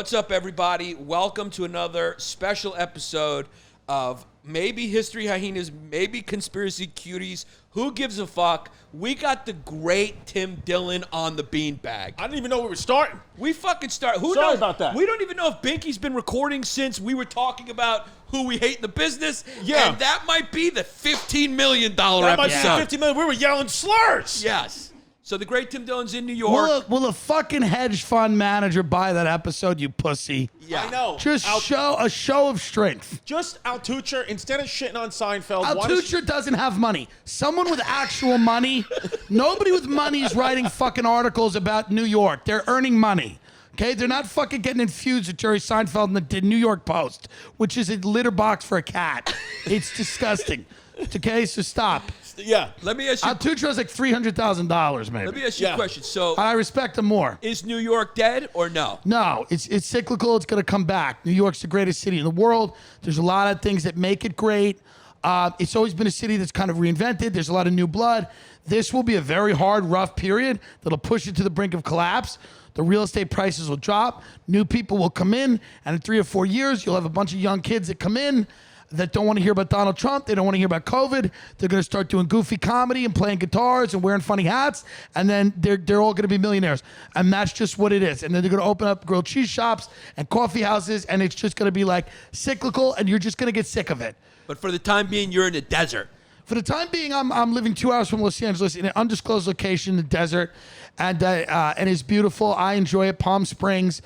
What's up, everybody? Welcome to another special episode of maybe History Hyenas, maybe Conspiracy Cuties. Who gives a fuck? We got the great Tim Dillon on the beanbag. I didn't even know we were starting. We fucking start. Who Sorry knows about that. We don't even know if Binky's been recording since we were talking about who we hate in the business. Yeah. And that might be the $15 million That might episode. be 50 million. We were yelling slurs. Yes. So the great Tim Dillon's in New York. Will a fucking hedge fund manager buy that episode, you pussy? Yeah. I know. Just show a show of strength. Just Altucher, instead of shitting on Seinfeld. why does- Altucher doesn't have money. Someone with actual money. Nobody with money is writing fucking articles about New York. They're earning money. Okay? They're not fucking getting infused with Jerry Seinfeld in the New York Post, which is a litter box for a cat. It's disgusting. Okay? So stop. Yeah. Let me ask you. Altucher has like $300,000 maybe. Let me ask you a question. So, I respect him more. is New York dead or no? No, it's cyclical. It's going to come back. New York's the greatest city in the world. There's a lot of things that make it great. It's always been a city that's kind of reinvented. There's a lot of new blood. This will be a very hard, rough period that'll push it to the brink of collapse. The real estate prices will drop. New people will come in. And in 3 or 4 years, you'll have a bunch of young kids that come in that don't want to hear about Donald Trump. They don't want to hear about COVID. They're going to start doing goofy comedy and playing guitars and wearing funny hats. And then they're all going to be millionaires. And that's just what it is. And then they're going to open up grilled cheese shops and coffee houses. And it's just going to be like cyclical. And you're just going to get sick of it. But for the time being, you're in the desert. For the time being, I'm living 2 hours from Los Angeles in an undisclosed location in the desert, and it's beautiful. I enjoy it. Palm Springs.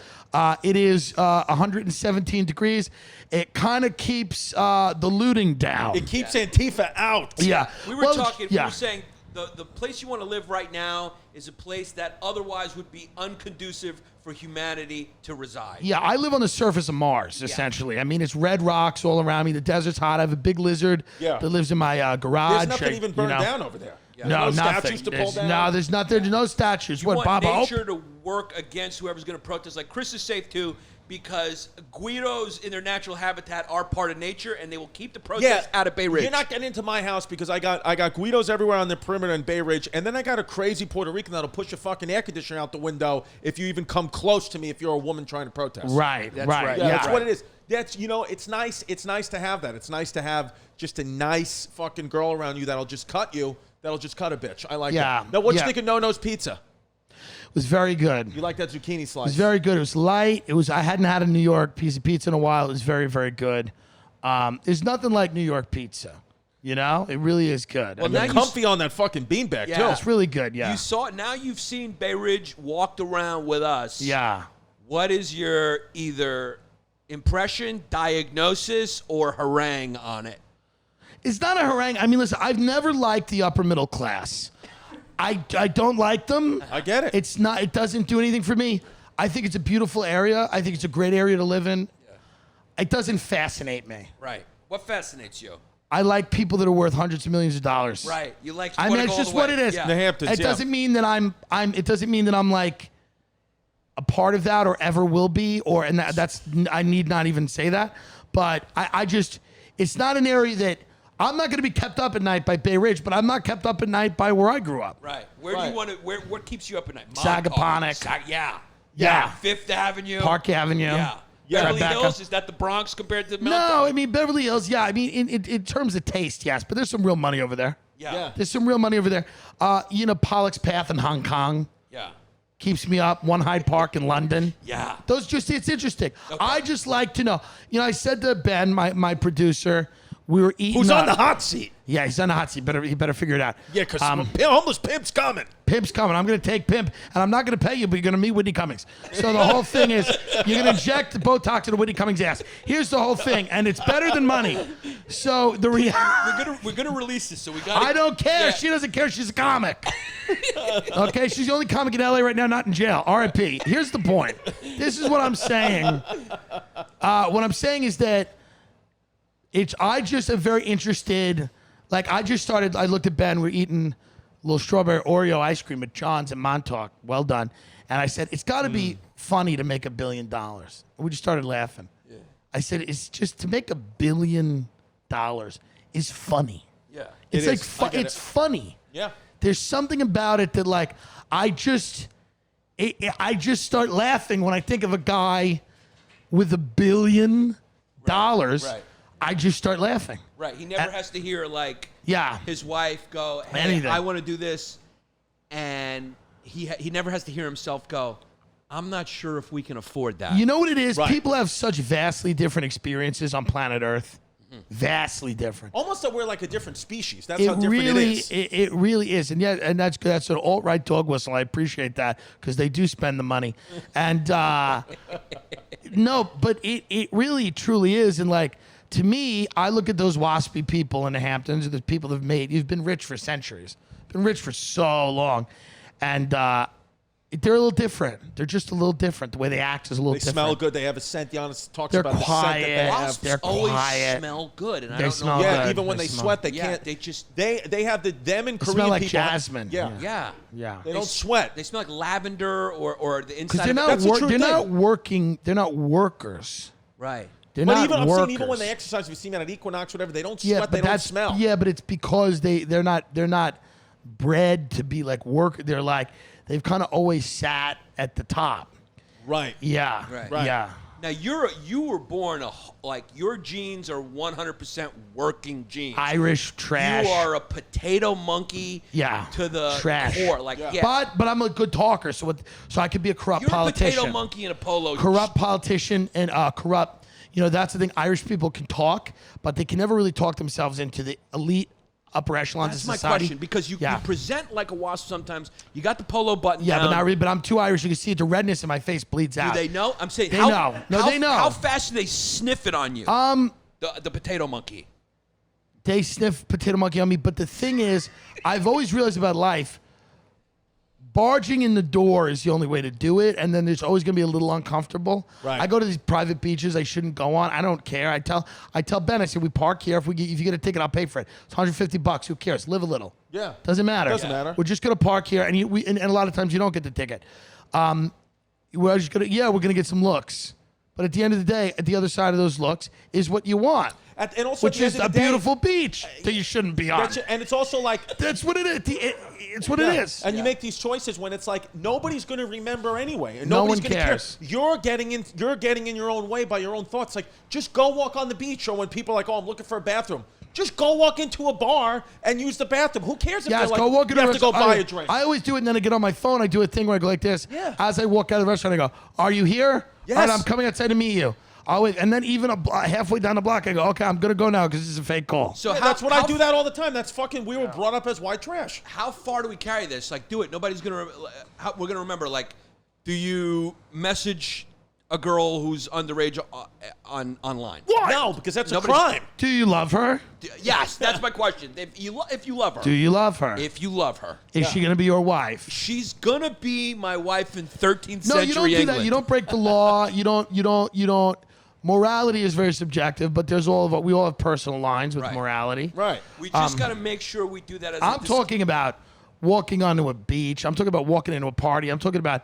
It is 117 degrees. It kind of keeps the looting down. It keeps Antifa out. Yeah. We were Well, talking, yeah. we were saying the place you want to live right now is a place that otherwise would be unconducive for humanity to reside. Yeah, I live on the surface of Mars, essentially. I mean, it's red rocks all around me. The desert's hot. I have a big lizard that lives in my garage. There's nothing even burned down over there. No, no nothing. statues to pull down. No, there's nothing. There's no statues. You want nature to work against whoever's going to protest. Like Chris is safe too, because guidos in their natural habitat are part of nature, and they will keep the protests out of Bay Ridge. You're not getting into my house because I got Guidos everywhere on the perimeter in Bay Ridge, and then I got a crazy Puerto Rican that'll push a fucking air conditioner out the window if you even come close to me if you're a woman trying to protest. Right, That's right. right. Yeah, that's right. what it is. That's it's nice. It's nice to have that. It's nice to have just a nice fucking girl around you that'll just cut you. That'll just cut a bitch. I like that. Now, what you think of No No's Pizza? It was very good. You like that zucchini slice? It was very good. It was light. I hadn't had a New York piece of pizza in a while. It was very, very good. There's nothing like New York pizza. You know, it really is good. Well, they're comfy on that fucking beanbag Yeah. too. It's really good. Yeah. You saw it. Now you've seen Bay Ridge walked around with us. Yeah. What is your either impression, diagnosis, or harangue on it? It's not a harangue. I mean, listen, I've never liked the upper middle class. I don't like them. I get it. It's not. It doesn't do anything for me. I think it's a beautiful area. I think it's a great area to live in. It doesn't fascinate me. Right. What fascinates you? I like people that are worth hundreds of millions of dollars. Right. You like. I mean, it's just what it is. Yeah. The Hamptons. It doesn't mean that It doesn't mean that I'm like a part of that or ever will be, and that's. I need not even say that. But I just. It's not an area that. I'm not going to be kept up at night by Bay Ridge, but I'm not kept up at night by where I grew up. Right. Where do you want to? What keeps you up at night? Sagaponack. Yeah. Fifth Avenue. Park Avenue. Yeah. Beverly Hills, is that the Bronx compared to Milton? No, I mean Beverly Hills. Yeah, I mean in terms of taste, yes, but there's some real money over there. Yeah. There's some real money over there. Pollock's Path in Hong Kong Yeah. keeps me up. One Hyde Park in London. Yeah. It's interesting. Okay. I just like to know. I said to Ben, my producer, we were eating. Who's on the hot seat? Yeah, he's on the hot seat. He better figure it out. Yeah, because homeless pimp's coming. Pimp's coming. I'm going to take Pimp, and I'm not going to pay you, but you're going to meet Whitney Cummings. So the whole thing is you're going to inject the Botox into Whitney Cummings' ass. Here's the whole thing, and it's better than money. So the We're gonna release this, so we got. I don't care. Yeah. She doesn't care. She's a comic. Okay, she's the only comic in LA right now, not in jail. R.I.P. Here's the point. This is what I'm saying. What I'm saying is that I just am very interested. Like I looked at Ben. We're eating a little strawberry Oreo ice cream at John's in Montauk. Well done. And I said, it's got to be funny to make $1 billion. And we just started laughing. Yeah. I said, it's just to make $1 billion is funny. Yeah. It's it's funny. Yeah. There's something about it that I just start laughing when I think of a guy with $1 billion, Right. I just start laughing. Right. He never has to hear like Yeah. his wife go, "Hey, Anything. I want to do this," and he never has to hear himself go, "I'm not sure if we can afford that." You know what it is? Right. People have such vastly different experiences on planet Earth. Vastly different. Almost that we're like a different species. That's how different it is. It really is, and yeah, and that's an alt-right dog whistle. I appreciate that because they do spend the money, and no, but it really truly is, and like to me, I look at those waspy people in the Hamptons, the people that've you've been rich for centuries, been rich for so long, and they're a little different. They're just a little different. The way they act is a little They different. smell good. They have a scent. Giannis talks They're about the scent that they quiet. have. Wasps They're always quiet. smell good, and I They don't smell know. good. Yeah, even when They they smell. sweat, they Yeah, can't. they just They have them and They Korean smell like people. jasmine. Yeah. yeah. Yeah. They don't sweat. They smell like lavender or the inside. Because they're of not That's a true they're thing. not working. They're not workers. right. They're But not even I'm workers. saying, even when they exercise, if you see them at Equinox, whatever, they don't yeah, sweat. but They don't that's smell. yeah, but it's because they're not bred to be like work. They're like they've kind of always sat at the top. Right. Yeah. Right. Yeah. Now you were born like your genes are 100% working genes. Irish trash. You are a potato monkey. Yeah. To the Trash. core. Like yeah. But I'm a good talker, so I could be a corrupt You're politician. a potato monkey in a polo. Corrupt politician and corrupt. You know, that's the thing. Irish people can talk, but they can never really talk themselves into the elite upper echelons That's of my society. question because you Yeah. present like a wasp sometimes. You got the polo button Yeah, down. but not really. But I'm too Irish. You can see it. The redness in my face bleeds Do out. they know? I'm saying They how, know. No, how, they know. How fast do they sniff it on you? The potato monkey. They sniff potato monkey on me. But the thing is, I've always realized about life, barging in the door is the only way to do it, and then there's always going to be a little uncomfortable. Right. I go to these private beaches I shouldn't go on. I don't care. I tell Ben, I say, we park here. If you get a ticket, I'll pay for it. It's $150. Who cares? Live a little. Yeah. Doesn't matter. Doesn't matter. We're just going to park here, and and a lot of times you don't get the ticket. We're just going to, we're going to get some looks. But at the end of the day, at the other side of those looks is what you want, And also, which at the is end a of the day, beautiful beach that you shouldn't be on. and it's also like That's what it is. It's what Yeah. it is. And you make these choices when it's like nobody's going to remember anyway. And No nobody's one gonna cares. Care. You're getting in your own way by your own thoughts. Like just go walk on the beach, or when people are like, "Oh, I'm looking for a bathroom." Just go walk into a bar and use the bathroom. Who cares if Yes, you're like, go walk you into have a to go restaurant. buy a drink? I always do it, and then I get on my phone. I do a thing where I go like this. Yeah. As I walk out of the restaurant, I go, "Are you here? Yes. All right, I'm coming outside to meet you." Always, and then even halfway down the block, I go, "Okay, I'm gonna go now because this is a fake call." So Yeah, how, that's what how, I do that all the time. That's fucking. We were brought up as white trash. How far do we carry this? Like, do it. Nobody's gonna. We're gonna remember. Like, do you message a girl who's underage online? What? No, because that's a Nobody's- crime. Do you love her? Yes, that's my question. If you love her, Do you love her? if you love her, Is she gonna be your wife? she's gonna be my wife in 13th No, century you don't do England. that. You don't break the law. You don't. Morality is very subjective, but we all have personal lines with Right. morality. Right. We just got to make sure we do that. As I'm talking about walking onto a beach. I'm talking about walking into a party. I'm talking about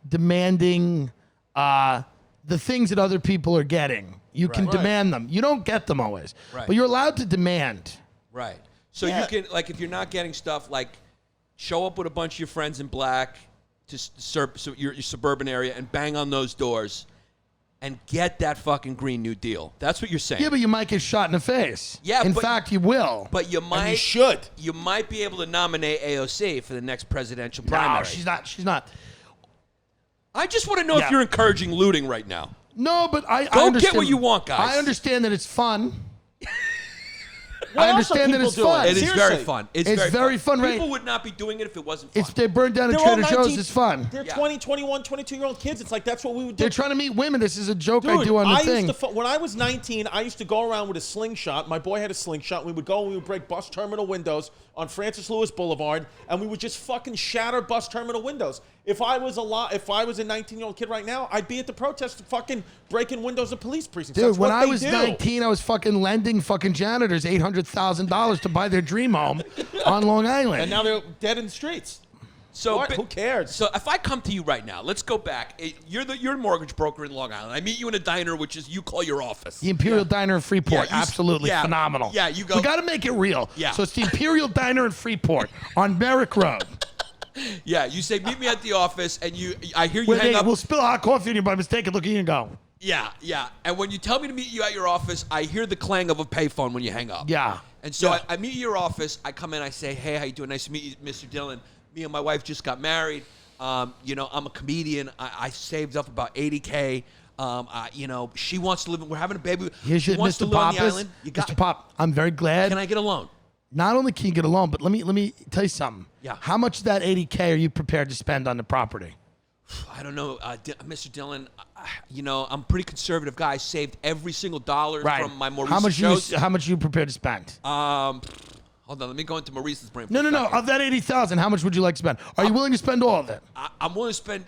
demanding the things that other people are getting. You can Right. demand them. You don't get them always, Right. but you're allowed to demand. right. So Yeah. you can, like, if you're not getting stuff, like, show up with a bunch of your friends in black to your suburban area and bang on those doors and get that fucking Green New Deal. That's what you're saying. Yeah, but you might get shot in the face. Yeah, in but- fact, you will. But you might. And you should. You might be able to nominate AOC for the next presidential No, primary. she's not. She's not. I just want to know Yeah. if you're encouraging looting right now. No, but I Go understand. get what you want, guys. I understand that it's fun. What I else are understand that people it's doing? fun. It is Seriously. very fun. It's very fun, right? People would not be doing it if it wasn't fun. It's they burned down a They're all Trader Joe's. 19 It's fun. They're Yeah. 20, 21, 22-year-old kids. It's like that's what we would do. They're trying to meet women. This is a joke I Dude, do on the I thing. used to when I was 19, I used to go around with a slingshot. My boy had a slingshot. We would go and we would break bus terminal windows on Francis Lewis Boulevard, and we would just fucking shatter bus terminal windows. If I was a 19-year-old kid right now, I'd be at the protest fucking breaking windows of police precincts. Dude, That's when what I they was do. 19, I was fucking lending fucking janitors $800,000 to buy their dream home on Long Island. And now they're dead in the streets. So What? but- Who cares? So if I come to you right now, let's go back. You're a mortgage broker in Long Island. I meet you in a diner, which is you call your office. The Imperial Diner in Freeport, Yeah, absolutely yeah, phenomenal. yeah, you go- We got to make it real. Yeah. So it's the Imperial Diner in Freeport on Merrick Road. Yeah, you say meet me at the office, and I hear you hang up. We'll spill hot coffee on you by mistake and look at you and go. Yeah. And when you tell me to meet you at your office, I hear the clang of a payphone when you hang up. Yeah. And so I meet you at your office. I come in. I say, hey, how you doing? Nice to meet you, Mr. Dillon. Me and my wife just got married. I'm a comedian. I saved up about $80K. She wants to live. We're having a baby. She wants to live on the island. Mr. Pop, I'm very glad. Can I get a loan? Not only can you get a loan, but let me tell you something. Yeah. How much of that $80K are you prepared to spend on the property? I don't know, Mr. Dillon. I'm a pretty conservative guy. I saved every single dollar from my more recent shows. How much are you prepared to spend? Hold on, let me go into Maurice's brain. No. Of that $80,000, how much would you like to spend? Are you willing to spend all of it? I'm willing to spend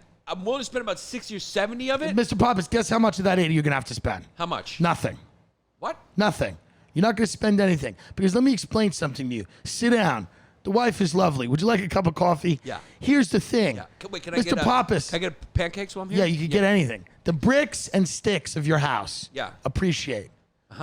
about 60 or 70 of it. Mr. Pappas, guess how much of that 80 you're gonna have to spend? How much? Nothing. What? Nothing. You're not gonna spend anything because let me explain something to you. Sit down. The wife is lovely. Would you like a cup of coffee? Yeah. Here's the thing. Yeah. Wait, can Mr. Pappas. Can I get pancakes while I'm here? Yeah, you can get anything. The bricks and sticks of your house. Yeah. Appreciate.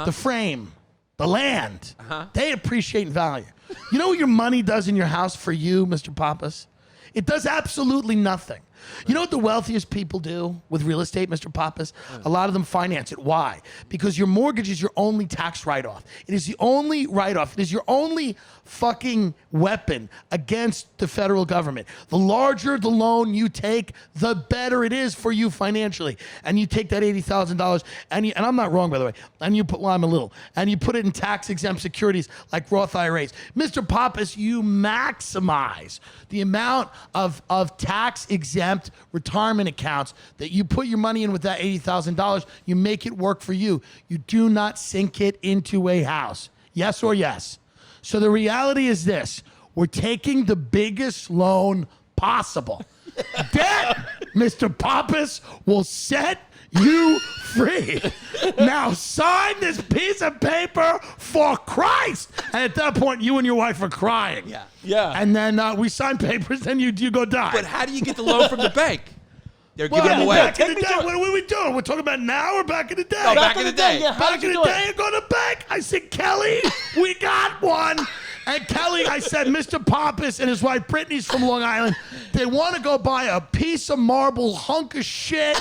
The frame, the land. They appreciate value. You know what your money does in your house for you, Mr. Pappas? It does absolutely nothing. You know what the wealthiest people do with real estate, Mr. Pappas? A lot of them finance it. Why? Because your mortgage is your only tax write-off. It is the only write-off. It is your only fucking weapon against the federal government. The larger the loan you take, the better it is for you financially. And you take that $80,000, and I'm not wrong, by the way, and you put, well, I'm a little, and you put it in tax-exempt securities like Roth IRAs. Mr. Pappas, you maximize the amount of tax-exempt retirement accounts that you put your money in with that $80,000. You make it work for you. You do not sink it into a house. Yes or yes? So the reality is this. We're taking the biggest loan possible. Debt, Mr. Pappas, will set you free. Now sign this piece of paper for Christ. And at that point, you and your wife are crying. Yeah. And then we sign papers, then you go die. But how do you get the loan from the bank? They're Well, giving them away. back in the day, what are we doing? We're talking about now or back in the day? No, back in the day. Yeah, Back in the day, I go to the bank. I said, Kelly, we got one. And Kelly, I said, Mr. Pappas and his wife Brittany's from Long Island. They want to go buy a piece of marble hunk of shit.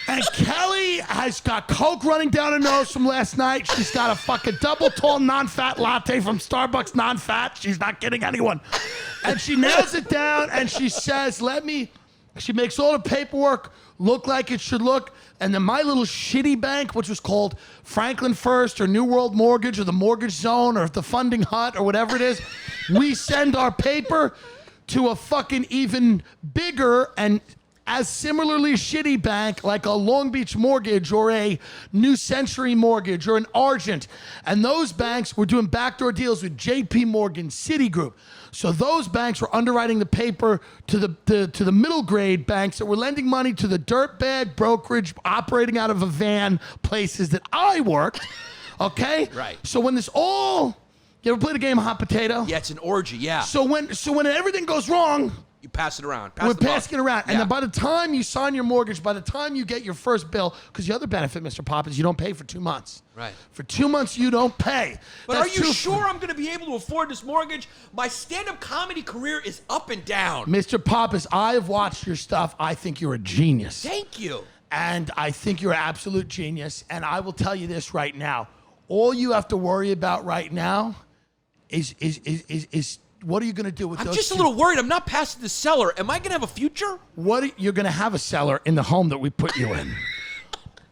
And Kelly has got Coke running down her nose from last night. She's got a fucking double tall non-fat latte from Starbucks non-fat. She's not kidding anyone. And she nails it down and she says, she makes all the paperwork look like it should look. And then my little shitty bank, which was called Franklin First or New World Mortgage or the Mortgage Zone or the Funding Hut or whatever it is, we send our paper to a fucking even bigger and as similarly shitty bank like a Long Beach Mortgage or a New Century Mortgage or an Argent. And those banks were doing backdoor deals with JP Morgan, Citigroup. So those banks were underwriting the paper to the middle grade banks that were lending money to the dirtbag brokerage operating out of a van places that I worked. Okay? Right. So when this all, you ever played a game of hot potato? Yeah, it's an orgy, yeah. So when everything goes wrong, You pass it around. we're passing it around. Yeah. And then by the time you sign your mortgage, by the time you get your first bill, because the other benefit, Mr. Pop, is you don't pay for 2 months. Right. For 2 months, you don't pay. But That's are you true. sure I'm going to be able to afford this mortgage? My stand-up comedy career is up and down. Mr. Pappas, I have watched your stuff. I think you're a genius. Thank you. And I think you're an absolute genius. And I will tell you this right now. All you have to worry about right now is what are you going to do with I'm those just a two- little worried. I'm not past the cellar. Am I going to have a future? You're going to have a cellar in the home that we put you in.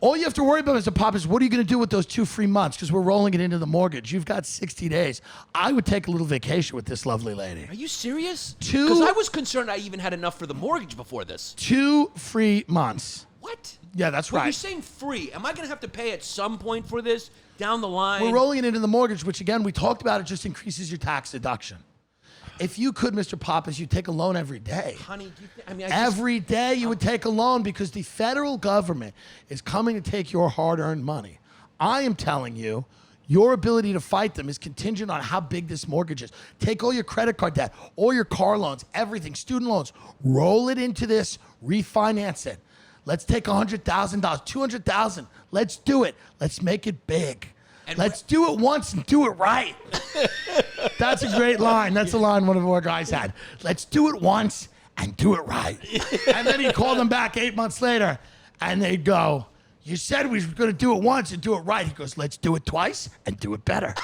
All you have to worry about, Mr. Pop, is what are you going to do with those 2 free months? Because we're rolling it into the mortgage. You've got 60 days. I would take a little vacation with this lovely lady. Are you serious? 2 Because I was concerned I even had enough for the mortgage before this. 2 free months. What? Yeah, that's Well, right. you're saying free. Am I going to have to pay at some point for this down the line? We're rolling it into the mortgage, which again, we talked about, it just increases your tax deduction. If you could, Mr. Pappas, you'd take a loan every day. Honey, do you I mean, Every day you would take a loan because the federal government is coming to take your hard-earned money. I am telling you, your ability to fight them is contingent on how big this mortgage is. Take all your credit card debt, all your car loans, everything, student loans, roll it into this, refinance it. Let's take $100,000, $200,000. Let's do it. Let's make it big. And Let's do it once and do it right. That's a great line. That's a line one of our guys had. Let's do it once and do it right. And then he'd call them back 8 months later, and they'd go, you said we were going to do it once and do it right. He goes, let's do it twice and do it better.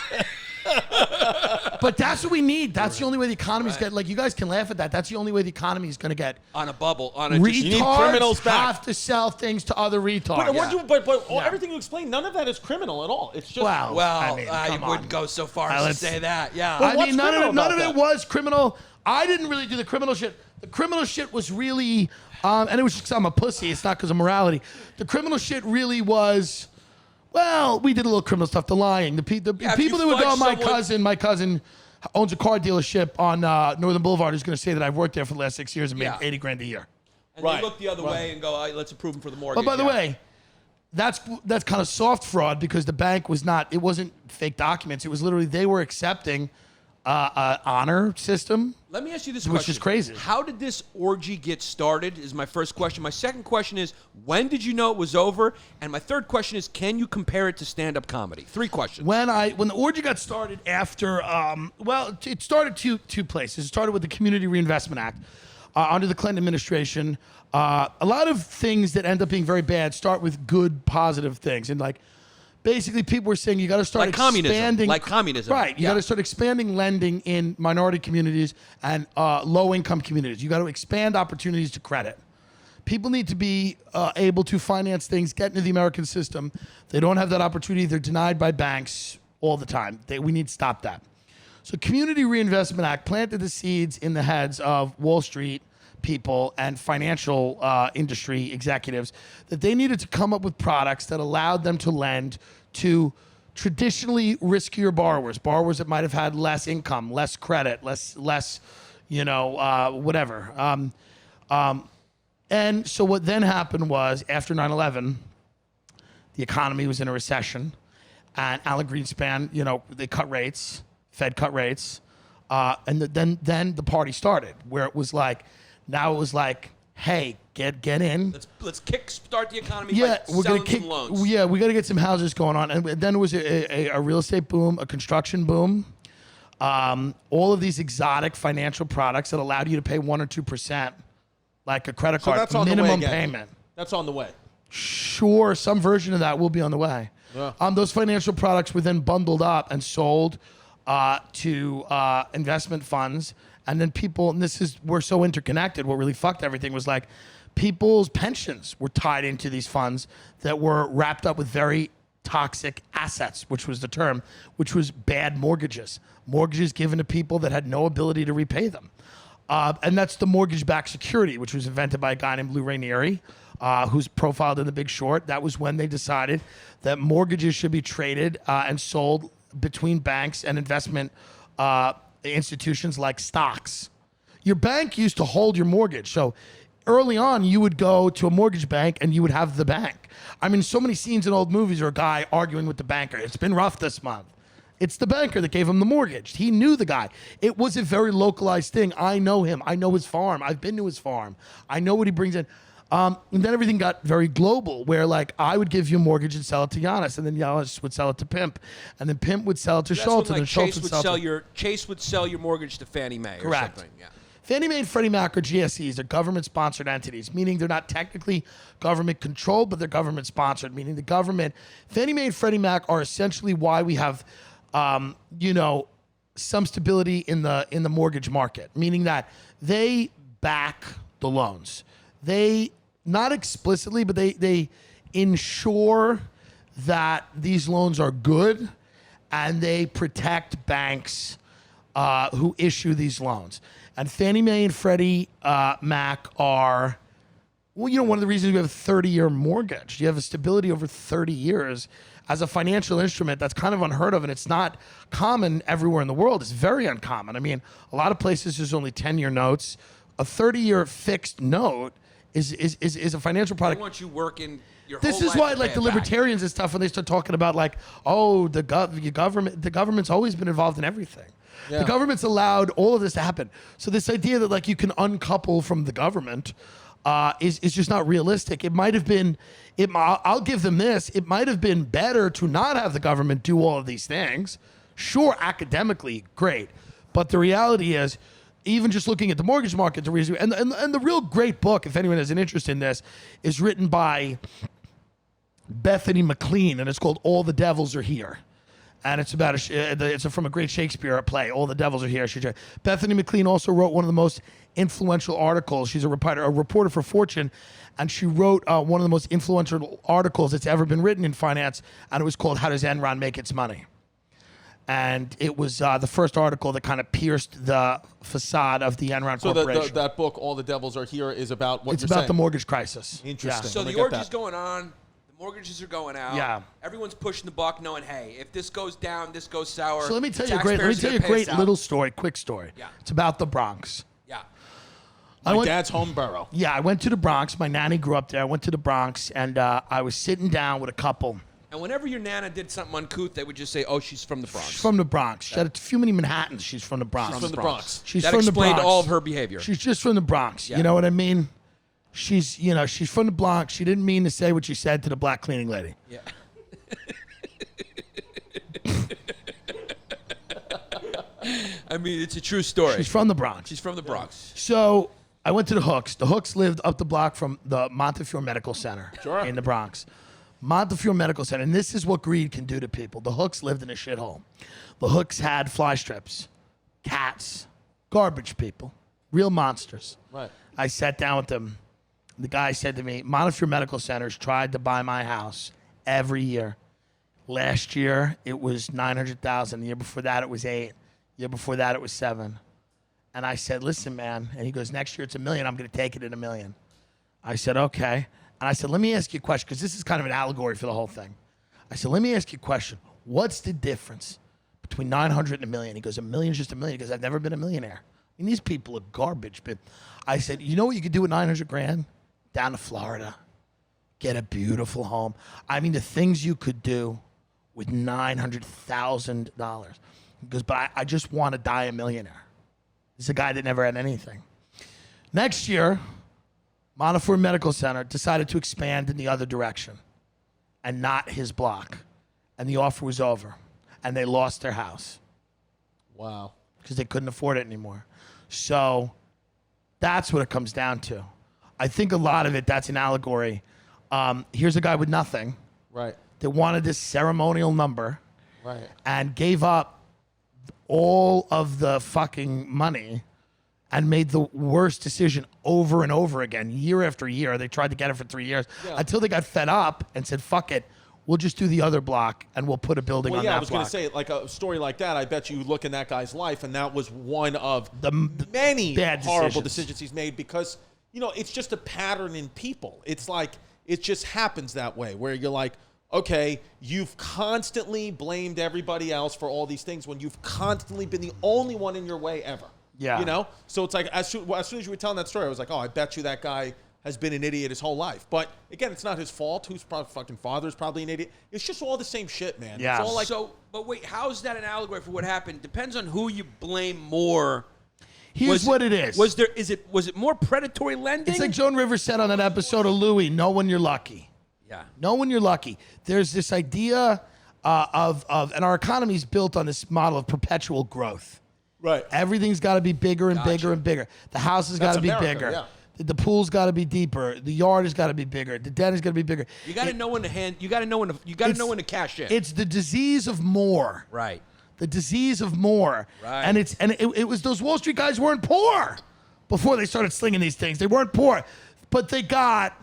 But that's what we need. That's the only way the economy's get. Like, you guys can laugh at that. That's the only way the economy is going to get. On a bubble. On a Retards You need criminals back. have to sell things to other retards. But everything you explained, none of that is criminal at all. It's just Well, I come wouldn't on. go so far as to let's- say that. Yeah. I what's mean, none criminal of about it that? was criminal. I didn't really do the criminal shit. The criminal shit was really, and it was just because I'm a pussy. It's not because of morality. The criminal shit really was, well, we did a little criminal stuff. The lying. The people if that you would go, fudge my cousin owns a car dealership on Northern Boulevard. Who's going to say that I've worked there for the last 6 years and made Yeah. $80,000 a year. And Right. they look the other way and go, let's approve them for the mortgage. But by the yeah. way, that's kind of soft fraud because the bank was not. It wasn't fake documents. It was literally they were accepting honor system. Let me ask you this Which question. is crazy. How did this orgy get started is my first question. My second question is, when did you know it was over? And my third question is, can you compare it to stand-up comedy? 3 questions. When the orgy got started after, it started two places. It started with the Community Reinvestment Act under the Clinton administration. A lot of things that end up being very bad start with good, positive things. And like, basically people were saying you got to start Like communism. expanding. Like communism. Right. You Yeah. got to start expanding lending in minority communities and low-income communities. You got to expand opportunities to credit. People need to be able to finance things, get into the American system. They don't have that opportunity. They're denied by banks all the time. We need to stop that. So Community Reinvestment Act planted the seeds in the heads of Wall Street people and financial industry executives that they needed to come up with products that allowed them to lend to traditionally riskier borrowers that might have had less income, less credit, less whatever. And so what then happened was after 9/11, the economy was in a recession, and Alan Greenspan, they cut rates, Fed cut rates, and then the party started where it was like. Now it was like, hey, get in. Let's kickstart the economy Yeah, by we're selling gonna some loans. Yeah, we got to get some houses going on, and then it was a real estate boom, a construction boom, all of these exotic financial products that allowed you to pay 1 or 2%, like a credit card that's on the way minimum again. payment. That's on the way. Sure, some version of that will be on the way. Yeah. Those financial products were then bundled up and sold to investment funds. And then people, and we're so interconnected, what really fucked everything was like people's pensions were tied into these funds that were wrapped up with very toxic assets, which was the term, which was bad mortgages. Mortgages given to people that had no ability to repay them. And that's the mortgage-backed security, which was invented by a guy named Lou Ranieri, who's profiled in The Big Short. That was when they decided that mortgages should be traded and sold between banks and investment institutions like stocks. Your bank used to hold your mortgage. So early on, you would go to a mortgage bank and you would have the bank. I mean, so many scenes in old movies are a guy arguing with the banker. It's been rough this month. It's the banker that gave him the mortgage. He knew the guy. It was a very localized thing. I know him. I know his farm. I've been to his farm. I know what he brings in. And then everything got very global, where like I would give you a mortgage and sell it to Yannis, and then Yannis would sell it to Pimp, and then Pimp would sell it to That's Schultz, when, and then Schultz Chase would would sell sell to Chase would sell your mortgage to Fannie Mae Correct. or something. Yeah. Fannie Mae and Freddie Mac are GSEs. They're government-sponsored entities, meaning they're not technically government-controlled, but they're government-sponsored, meaning the government. Fannie Mae and Freddie Mac are essentially why we have, some stability in the mortgage market, meaning that they back the loans. They, not explicitly, but they ensure that these loans are good, and they protect banks who issue these loans. And Fannie Mae and Freddie Mac are, one of the reasons we have a 30-year mortgage. You have a stability over 30 years as a financial instrument. That's kind of unheard of, and it's not common everywhere in the world. It's very uncommon. I mean, a lot of places there's only 10-year notes. A 30-year fixed note is a financial They product. want you working your This whole is life why, to like pay the it back. libertarians and stuff, when they start talking about like, oh, the government's always been involved in everything. Yeah. The government's allowed all of this to happen. So this idea that like you can uncouple from the government is just not realistic. It might have been. I'll give them this. It might have been better to not have the government do all of these things. Sure, academically, great, but the reality is, even just looking at the mortgage market, the reason and the real great book, if anyone has an interest in this, is written by Bethany McLean, and it's called All the Devils Are Here. And it's about it's from a great Shakespeare play, All the Devils Are Here. Bethany McLean also wrote one of the most influential articles. She's a reporter for Fortune, and she wrote one of the most influential articles that's ever been written in finance, and it was called How Does Enron Make Its Money? And it was the first article that kind of pierced the facade of the Enron Corporation. So that book, All the Devils Are Here, is about what it's you're about saying. the mortgage crisis. Interesting. So the orgy's going on. The mortgages are going out. Yeah. Everyone's pushing the buck, knowing, hey, if this goes down, this goes sour. So let me tell you a great little story, quick story. Yeah. It's about the Bronx. Yeah. My dad's home borough. Yeah, I went to the Bronx. My nanny grew up there. I went to the Bronx, and I was sitting down with a couple. And whenever your nana did something uncouth, they would just say, oh, she's from the Bronx. She's from the Bronx. She had a few many Manhattans. She's from the Bronx. She's from the Bronx. She's That from the explained Bronx. all of her behavior. She's just from the Bronx. Yeah. You know what I mean? She's from the Bronx. She didn't mean to say what she said to the black cleaning lady. Yeah. I mean, it's a true story. She's from the Bronx. She's from the Bronx. So I went to the Hooks. The Hooks lived up the block from the Montefiore Medical Center in the Bronx. Montefiore Medical Center. And this is what greed can do to people. The Hooks lived in a shithole. The Hooks had fly strips, cats, garbage people, real monsters. Right. I sat down with them. The guy said to me, Montefiore Medical Centers tried to buy my house every year. Last year, it was $900,000. The year before that, it was $8. The year before that, it was $7. And I said, listen, man. And he goes, next year, it's $1 million. I'm going to take it at $1 million. I said, okay. And I said, let me ask you a question, because this is kind of an allegory for the whole thing. I said, let me ask you a question. What's the difference between 900 and $1 million? He goes, $1 million is just $1 million, because I've never been a millionaire. I mean, these people are garbage. But I said, you know what you could do with 900 grand? Down to Florida. Get a beautiful home. I mean, the things you could do with $900,000. He goes, but I just want to die a millionaire. This is a guy that never had anything. Next year, Montefiore Medical Center decided to expand in the other direction and not his block. And the offer was over. And they lost their house. Wow. Because they couldn't afford it anymore. So that's what it comes down to. I think a lot of it, that's an allegory. Here's a guy with nothing. Right. That wanted this ceremonial number. Right. And gave up all of the fucking money and made the worst decision over and over again, year after year. They tried to get it for 3 years until they got fed up and said, fuck it. We'll just do the other block and we'll put a building on that block. I was going to say, like a story like that, I bet you look in that guy's life, and that was one of the many bad horrible decisions decisions he's made because, you know, it's just a pattern in people. It's like, it just happens that way where you're like, okay, you've constantly blamed everybody else for all these things when you've constantly been the only one in your way ever. Yeah. You know? So it's like, as soon as you were telling that story, I was like, oh, I bet you that guy has been an idiot his whole life. But again, it's not his fault. Whose fucking father's probably an idiot. It's just all the same shit, man. Yeah. It's all like, But wait, how is that an allegory for what happened? Depends on who you blame more. Here's what it is. Was it more predatory lending? It's like Joan Rivers said on that episode of Louie, know when you're lucky. Yeah. Know when you're lucky. There's this idea of and our economy is built on this model of perpetual growth. right. Everything's got to be bigger and bigger and bigger. The house has got to be America, bigger. yeah. The pool's got to be deeper. The yard has got to be bigger. The debt has got to be bigger. You got to know when to hand. You got to know when to. You got to know when to cash in. It's the disease of more. Right. The disease of more. Right. And it was those Wall Street guys weren't poor before they started slinging these things. They weren't poor, but they got,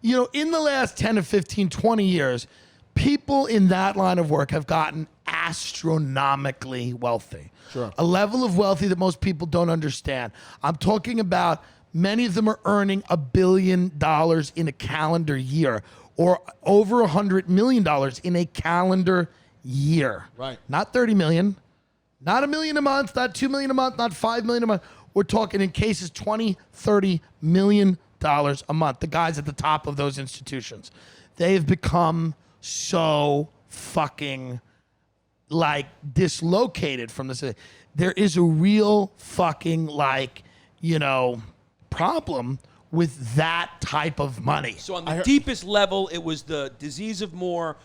you know, in the last 10 to 15, 20 years, people in that line of work have gotten astronomically wealthy. Sure. A level of wealthy that most people don't understand. I'm talking about many of them are earning $1 billion in a calendar year or over $100 million in a calendar year. Right. Not 30 million, not $1 million a month, not $2 million a month, not $5 million a month. We're talking in cases 20, 30 million dollars a month. The guys at the top of those institutions, they've become so fucking like dislocated from this. There is a real fucking like, you know, problem with that type of money. So on the deepest level, it was the disease of more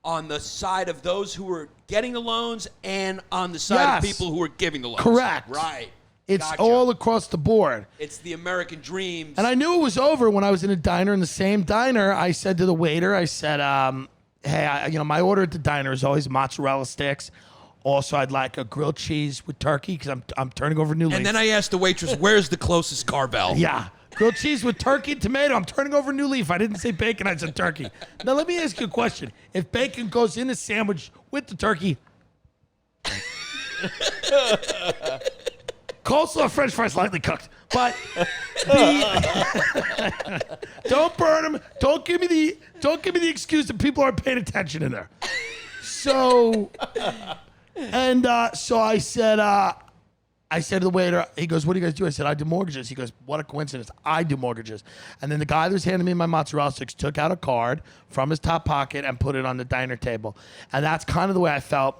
on the side of those who were getting the loans and on the side of people who were giving the loans. Correct. Right. It's Gotcha. all across the board. It's the American dreams. And I knew it was over when I was in a diner. In the same diner, I said to the waiter, I said, hey, my order at the diner is always mozzarella sticks. Also, I'd like a grilled cheese with turkey because I'm turning over a new leaf. And then I asked the waitress, where's the closest Carvel? Yeah. Grilled cheese with turkey and tomato. I'm turning over a new leaf. I didn't say bacon. I said turkey. Now, let me ask you a question. If bacon goes in a sandwich with the turkey, coleslaw, French fries, lightly cooked. But don't burn them. Don't give me the excuse that people aren't paying attention in there. So, so I said to the waiter, he goes, what do you guys do? I said, I do mortgages. He goes, what a coincidence. I do mortgages. And then the guy that was handing me my mozzarella sticks took out a card from his top pocket and put it on the diner table. And that's kind of the way I felt,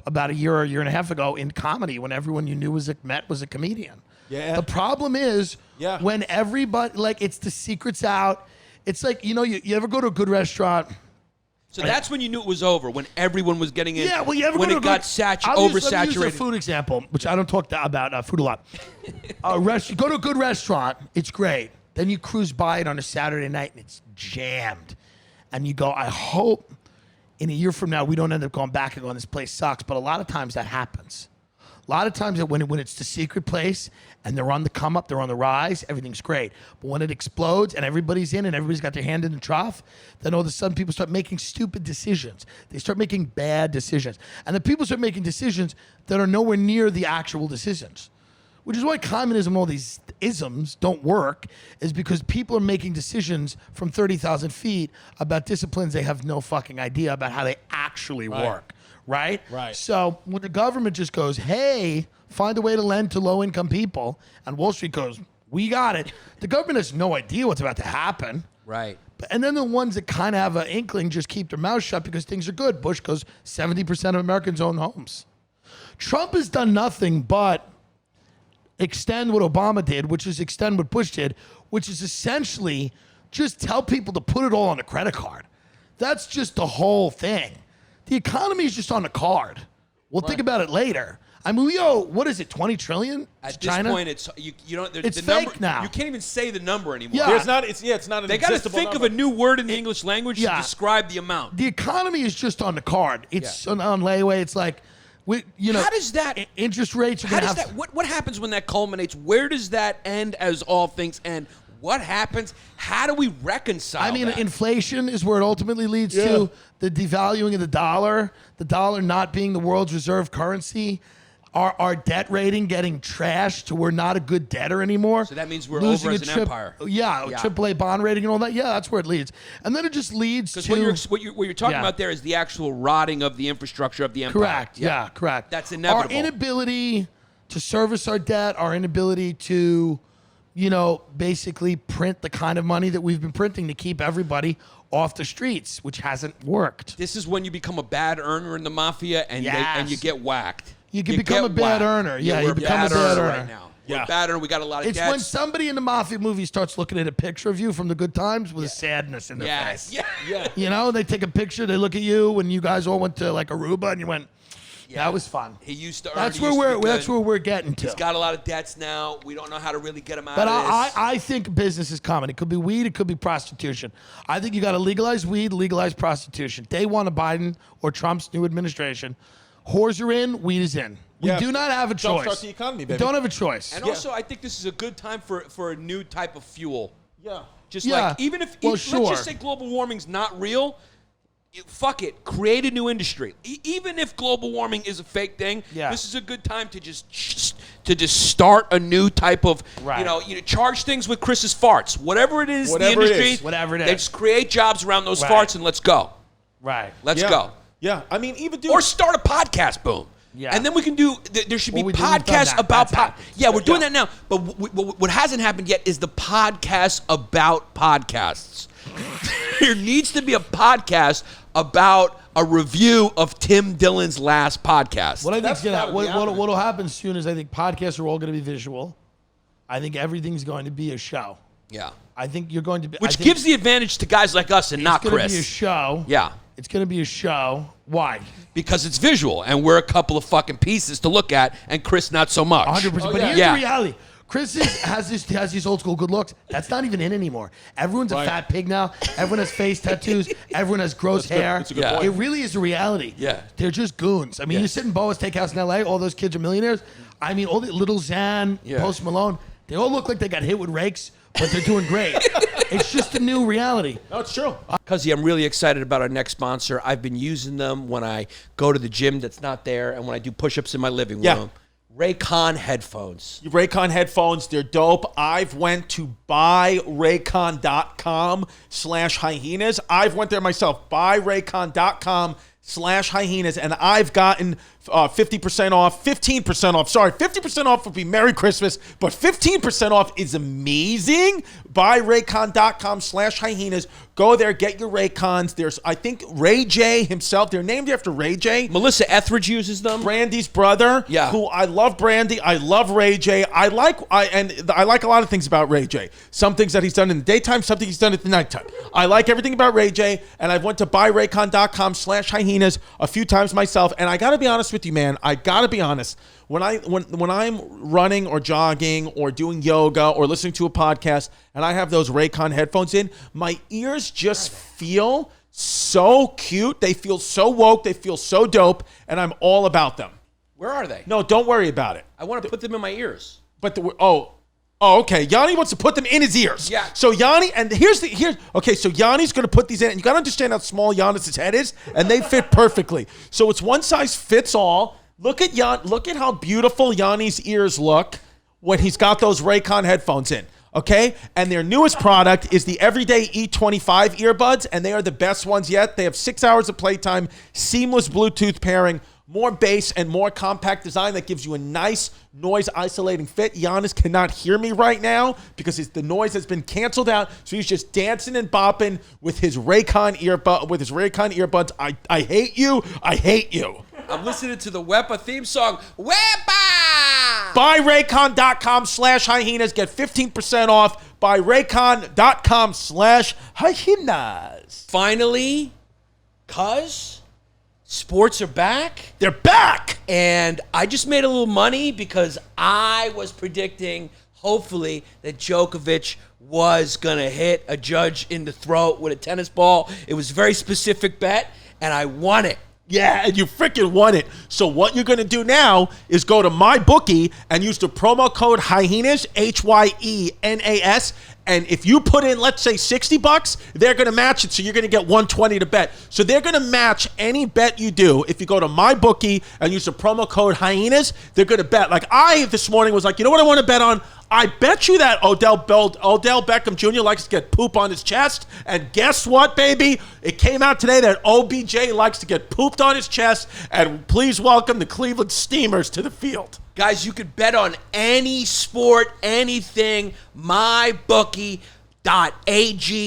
about a year and a half ago in comedy when everyone you knew was a comedian. Yeah. The problem is when everybody, it's the secret's out. It's like, you ever go to a good restaurant? So that's when you knew it was over, when everyone was getting in. Yeah, well, you ever when go to it got oversaturated. Let me use a food example, which I don't talk about food a lot. You go to a good restaurant, it's great. Then you cruise by it on a Saturday night, and it's jammed. And you go, I hope in a year from now we don't end up going back and going, this place sucks. But a lot of times that happens. A lot of times when it's the secret place and they're on the come up, they're on the rise, everything's great. But when it explodes and everybody's in and everybody's got their hand in the trough, then all of a sudden people start making stupid decisions. They start making bad decisions. And the people start making decisions that are nowhere near the actual decisions. Which is why communism and all these isms don't work, is because people are making decisions from 30,000 feet about disciplines they have no fucking idea about how they actually work. Right? Right. So when the government just goes, hey, find a way to lend to low-income people, and Wall Street goes, we got it, the government has no idea what's about to happen. Right. And then the ones that kind of have an inkling just keep their mouths shut because things are good. Bush goes, 70% of Americans own homes. Trump has done nothing but extend what Obama did, which is extend what Bush did, which is essentially just tell people to put it all on a credit card. That's just the whole thing. The economy is just on a card. We'll think about it later. I mean, we owe, what is it, 20 trillion? At China? this point, it's It's the fake number, now. You can't even say the number anymore. Yeah. It's not an They got to existable think number. of a new word in the English language to describe the amount. The economy is just on the card. It's on layaway. It's like, how does that interest rates are How going to does have. that? What happens when that culminates? Where does that end? As all things end, what happens? How do we reconcile? I mean, that? inflation is where it ultimately leads to the devaluing of the dollar not being the world's reserve currency, our debt rating getting trashed to we're not a good debtor anymore. So that means we're Losing over as an empire. Yeah, AAA bond rating and all that. Yeah, that's where it leads. And then it just leads to... what you're talking about there is the actual rotting of the infrastructure of the empire. Correct. Yeah, correct. That's inevitable. Our inability to service our debt, our inability to, basically print the kind of money that we've been printing to keep everybody off the streets, which hasn't worked. This is when you become a bad earner in the mafia and you get whacked. You can become a bad earner. Yeah, we're you become a bad earner right now. We're a bad earner. We got a lot of It's debts. when somebody in the mafia movie starts looking at a picture of you from the good times with a sadness in their face. Yeah. They take a picture, they look at you when you guys all went to like Aruba and you went, that was fun. He used to earn. That's where we're getting to. He's got a lot of debts now. We don't know how to really get him out But of this. I think business is common. It could be weed, it could be prostitution. I think you got to legalize weed, legalize prostitution. Day one of Biden or Trump's new administration, whores are in, weed is in. We do not have a choice. Jumpstart the economy, baby. We don't have a choice. And also, I think this is a good time for a new type of fuel. Yeah. Just like, even if, let's just say global warming's not real, fuck it, create a new industry. Even if global warming is a fake thing, this is a good time to just start a new type of, charge things with Chris's farts. Whatever it is, the industry, whatever it is. They just create jobs around those farts and let's go. Right. Let's go. Yeah. I mean, even Or start a podcast, boom. Yeah. And then we can do, there should be podcasts about, we're doing that now. But what hasn't happened yet is the podcast about podcasts. There needs to be a podcast about a review of Tim Dillon's last podcast. What I think what'll happen soon is I think podcasts are all going to be visual. I think everything's going to be a show. Yeah. I think you're going to be... Which gives the advantage to guys like us and not It's going Chris. to be a show. Yeah. It's going to be a show. Why? Because it's visual, and we're a couple of fucking pieces to look at, and Chris not so much. 100%. But here's the reality. Chris has these old school good looks. That's not even in anymore. Everyone's a fat pig now. Everyone has face tattoos. Everyone has gross hair. That's a good point. It really is a reality. Yeah. They're just goons. I mean, you sit in Boa's Steakhouse in L.A., all those kids are millionaires. I mean, all the Little Xan, Post Malone, they all look like they got hit with rakes, but they're doing great. It's just a new reality. No, it's true. Cuzzy, I'm really excited about our next sponsor. I've been using them when I go to the gym that's not there and when I do push-ups in my living room. Yeah. Raycon headphones. Raycon headphones, they're dope. I've went to buyraycon.com/hyenas. I've went there myself, buyraycon.com/hyenas, and I've gotten 50% off, 15% off. Sorry, 50% off would be Merry Christmas, but 15% off is amazing. Buyraycon.com/hyenas. Go there, get your Raycons. There's, I think, Ray J himself. They're named after Ray J. Melissa Etheridge uses them. Brandy's brother. Yeah. Who I love Brandy. I love Ray J. I like a lot of things about Ray J. Some things that he's done in the daytime, something he's done at the nighttime. I like everything about Ray J. And I've went to buyraycon.com/hyenas a few times myself. And I gotta be honest with you, man. I gotta be honest. When I'm running or jogging or doing yoga or listening to a podcast and I have those Raycon headphones in, my ears just feel so cute. They feel so woke. They feel so dope, and I'm all about them. Where are they? No, don't worry about it. I want to put them in my ears. But okay. Yanni wants to put them in his ears. Yeah. So Yanni, and okay, so Yanni's going to put these in, and you got to understand how small Giannis's head is, and they fit perfectly. So it's one size fits all. Look at how beautiful Yanni's ears look when he's got those Raycon headphones in, okay? And their newest product is the Everyday E25 earbuds, and they are the best ones yet. They have 6 hours of playtime, seamless Bluetooth pairing, more bass, and more compact design that gives you a nice noise-isolating fit. Giannis cannot hear me right now because the noise has been canceled out, so he's just dancing and bopping with his Raycon earbuds. I hate you. I hate you. I'm listening to the Wepa theme song. Wepa! Buyraycon.com/hyenas. Get 15% off. Buyraycon.com/hyenas. Finally, cuz sports are back. They're back. And I just made a little money because I was predicting, hopefully, that Djokovic was going to hit a judge in the throat with a tennis ball. It was a very specific bet, and I won it. Yeah, and you freaking won it. So what you're going to do now is go to MyBookie and use the promo code Hyenas, HYENAS. And if you put in, let's say, $60, they're going to match it. So you're going to get $120 to bet. So they're going to match any bet you do. If you go to MyBookie and use the promo code Hyenas, they're going to bet. Like I this morning was like, you know what I want to bet on? I bet you that Odell Beckham Jr. likes to get poop on his chest. And guess what, baby? It came out today that OBJ likes to get pooped on his chest. And please welcome the Cleveland Steamers to the field. Guys, you could bet on any sport, anything. MyBookie.ag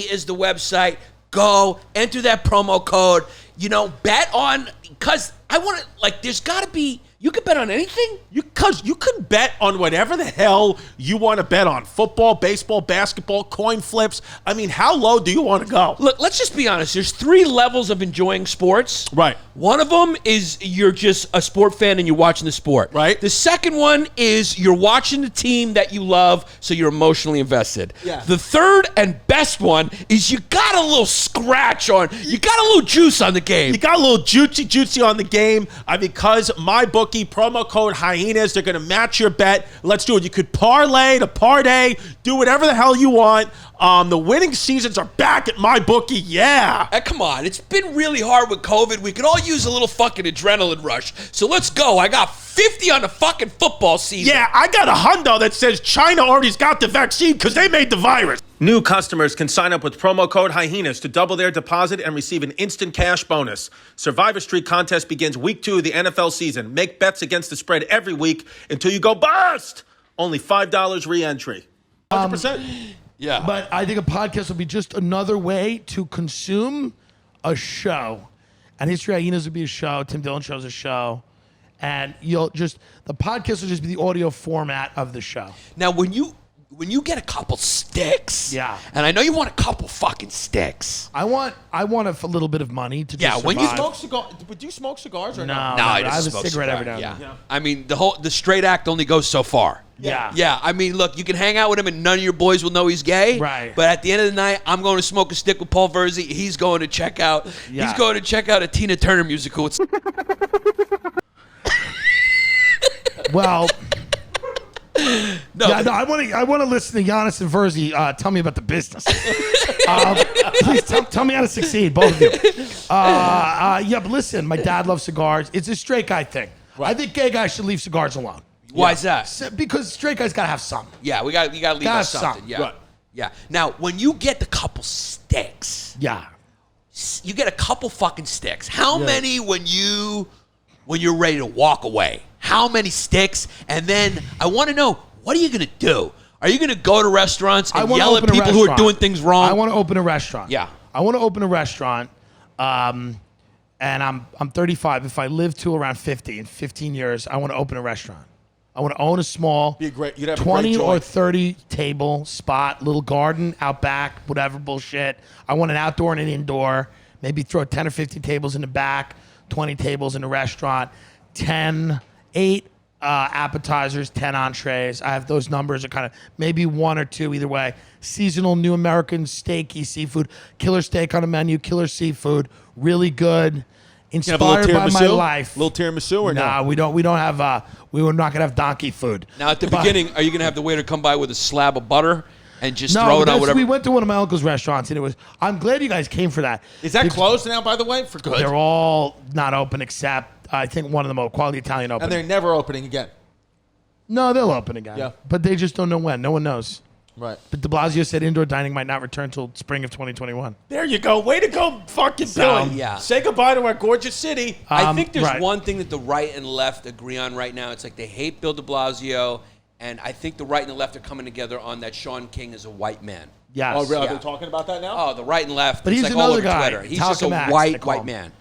is the website. Go, enter that promo code. You know, bet on, because I want to, like, there's got to be, you could bet on anything? Because you could bet on whatever the hell you want to bet on. Football, baseball, basketball, coin flips. I mean, how low do you want to go? Look, let's just be honest. There's 3 levels of enjoying sports. Right. One of them is you're just a sport fan and you're watching the sport. Right. The second one is you're watching the team that you love, so you're emotionally invested. Yeah. The third and best one is you got a little scratch on, you got a little juice on the game. You got a little juicy on the game. Because MyBookie, promo code Hyenas, they're going to match your bet. Let's do it. You could parlay to parlay, do whatever the hell you want. The winning seasons are back at MyBookie. Yeah. Come on, it's been really hard with COVID. We could all use a little fucking adrenaline rush. So let's go. I got 50 on the fucking football season. Yeah, I got a hundo that says China already's got the vaccine because they made the virus. New customers can sign up with promo code Hyenas to double their deposit and receive an instant cash bonus. Survivor Street contest begins week 2 of the NFL season. Make bets against the spread every week until you go bust. Only $5 re-entry. 100%. Yeah. But I think a podcast will be just another way to consume a show. And History Hyenas would be a show. Tim Dillon Show's a show. And the podcast will just be the audio format of the show. Now, when when you get a couple sticks, Yeah. and I know you want a couple fucking sticks. I want a little bit of money to just Yeah, when you survive. Do you smoke cigars or No, not? No, I just have a smoke cigarette every cigar, now and then. yeah. I mean, the straight act only goes so far. Yeah. Yeah, I mean, look, you can hang out with him and none of your boys will know he's gay. Right. But at the end of the night, I'm going to smoke a stick with Paul Verzi. He's going to check out. Yeah. He's going to check out a Tina Turner musical. It's Well, no, yeah, no, I want to listen to Yannis and Verzi tell me about the business. Please tell me how to succeed, both of you. Yeah, but listen, my dad loves cigars. It's a straight guy thing. Right. I think gay guys should leave cigars alone. why is that? Because straight guys gotta have some. Yeah, you got to leave Gotta us something. some. Yeah. Right. Yeah. Now, when you get the couple sticks, Yeah. you get a couple fucking sticks. How many when you're ready to walk away? How many sticks? And then I want to know, what are you going to do? Are you going to go to restaurants and wanna yell at open a people who are restaurant. doing things wrong? I want to open a restaurant. Yeah. I want to open a restaurant. And I'm 35. If I live to around 50 in 15 years, I want to open a restaurant. I want to own a small You'd have a great 20 or joint. 30 table spot, little garden out back, whatever bullshit. I want an outdoor and an indoor. Maybe throw 10 or 15 tables in the back, 20 tables in the restaurant, 8 appetizers, 10 entrees. I have those numbers are kind of maybe 1 or 2 either way. Seasonal new American steaky seafood, killer steak on the menu, killer seafood, really good. You have a little Inspired by my tiramisu? life. Little tiramisu or Nah, no? we don't have. We were not gonna have donkey food. Now, at the But- beginning, are you going to have the waiter come by with a slab of butter and just No, throw it on that's- whatever? we went to one of my uncle's restaurants and it was. I'm glad you guys came for that. Is that Because closed now, by the way, for good? They're all not open except I think one of them, Quality Italian, open. And they're never opening again. No, they'll open again. Yeah. But they just don't know when. No one knows. Right. But de Blasio said indoor dining might not return till spring of 2021. There you go. Way to go, fucking So, Billy. yeah. Say goodbye to our gorgeous city. I think there's right. one thing that the right and left agree on right now. It's like they hate Bill de Blasio, and I think the right and the left are coming together on that Sean King is a white man. Yes. Oh, really? Are Yeah. they talking about that now? Oh, the right and left. But it's he's like all another over guy. Twitter. He's just a Talcum Max, they white call him. man.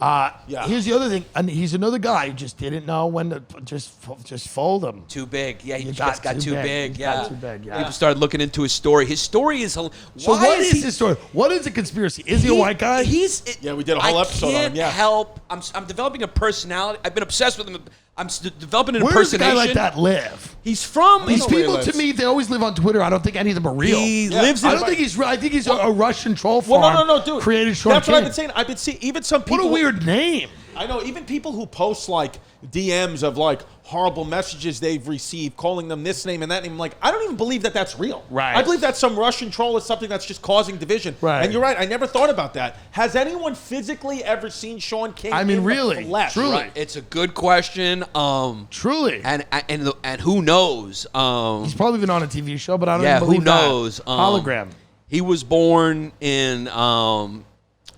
Yeah. Here's the other thing, and he's another guy who just didn't know when to just fold him. Too big. Yeah, he You just got too big. He Yeah. got too big, yeah. People started looking into his story. His story is So why what is he, his story? What is a conspiracy? Is he a white guy? Yeah, we did a whole episode on him, can't yeah. help. I'm developing a personality. I've been obsessed with him. I'm developing an Where does a impersonation. guy like that live? He's from. These know where he people, to lives. me, they always live on Twitter. I don't think any of them are real. He Yeah. lives in. I don't think he's real. I think he's a Russian troll Well, farm. no, dude. Created Sean That's what I've King. been saying. I've been seeing even some What people. a weird name. I know, even people who post like DMs of like horrible messages they've received, calling them this name and that name. Like, I don't even believe that that's real. Right. I believe that some Russian troll is something that's just causing division. Right. And you're right. I never thought about that. Has anyone physically ever seen Sean King? I mean, in really, the flesh? truly. Right. It's a good question. Truly. And who knows? He's probably been on a TV show, but I don't Yeah, even who believe that. knows? Hologram. He was born in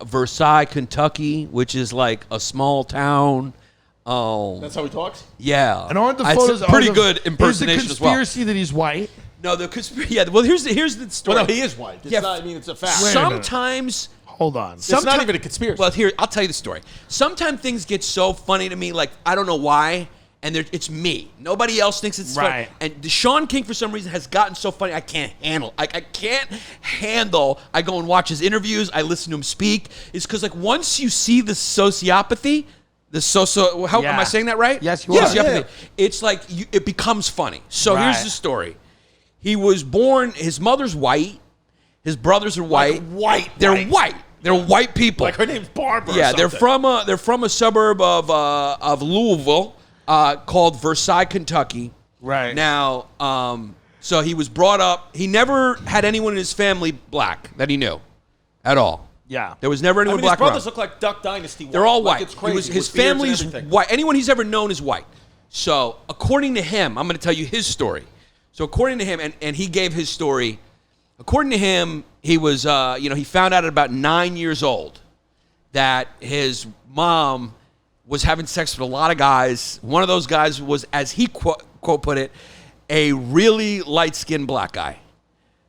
Versailles, Kentucky, which is like a small town. That's how he talks? Yeah, And aren't the It's photos a pretty are the- good impersonation is as the well. conspiracy that he's white? No, the conspiracy. Yeah, well, here's the story. Well, no, he is white. It's Yeah. not, I mean, it's a fact. Wait a minute. Sometimes. Hold on. It's not even a conspiracy. Well, here, I'll tell you the story. Sometimes things get so funny to me, like, I don't know why, and it's me. Nobody else thinks it's Right. funny. And Sean King, for some reason, has gotten so funny, I can't handle. I can't handle. I go and watch his interviews. I listen to him speak. It's because, like, once you see the sociopathy, how am I Yeah. saying that right? Yes, you are. Sociopathy. Yeah. It's like, it becomes funny. So Right. here's the story. He was born, his mother's white. His brothers are white. white, They're white. white. They're white people. Like her name's Barbara. or Yeah, they're something. from a suburb of Louisville called Versailles, Kentucky. Right. Now, so he was brought up. He never had anyone in his family black that he knew, at all. Yeah. There was never I anyone mean, his black brothers around. look like Duck Dynasty white. They're all Like, white. it's crazy. His with beards and family's everything. white. Anyone he's ever known is white. So according to him, I'm going to tell you his story. So according to him, and he gave his story. According to him, he was, he found out at about 9 years old that his mom was having sex with a lot of guys. One of those guys was, as he quote put it, a really light-skinned black guy.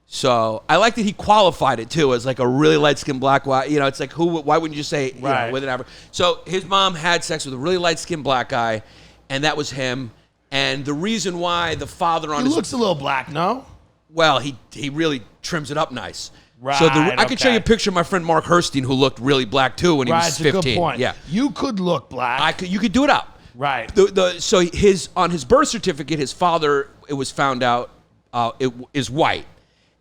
So I like that he qualified it too as like a really light-skinned black guy. You know, it's like why wouldn't you say Right. with an average? So his mom had sex with a really light-skinned black guy, and that was him. And the reason why the father on He his looks a little black, no? Well, he really trims it up nice. Right. So I could show okay. you a picture of my friend Mark Herstein, who looked really black too when he was It's 15. a good point. Yeah, You could look black. you could do it up. Right. So on his birth certificate, his father, it was found out, is white,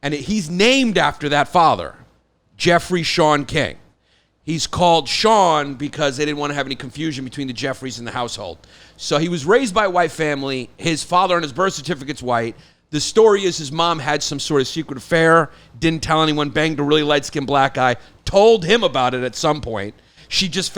and he's named after that father, Jeffrey Sean King. He's called Sean because they didn't want to have any confusion between the Jeffreys in the household. So he was raised by a white family. His father on his birth certificate's white. The story is his mom had some sort of secret affair, didn't tell anyone, banged a really light-skinned black guy, told him about it at some point. She just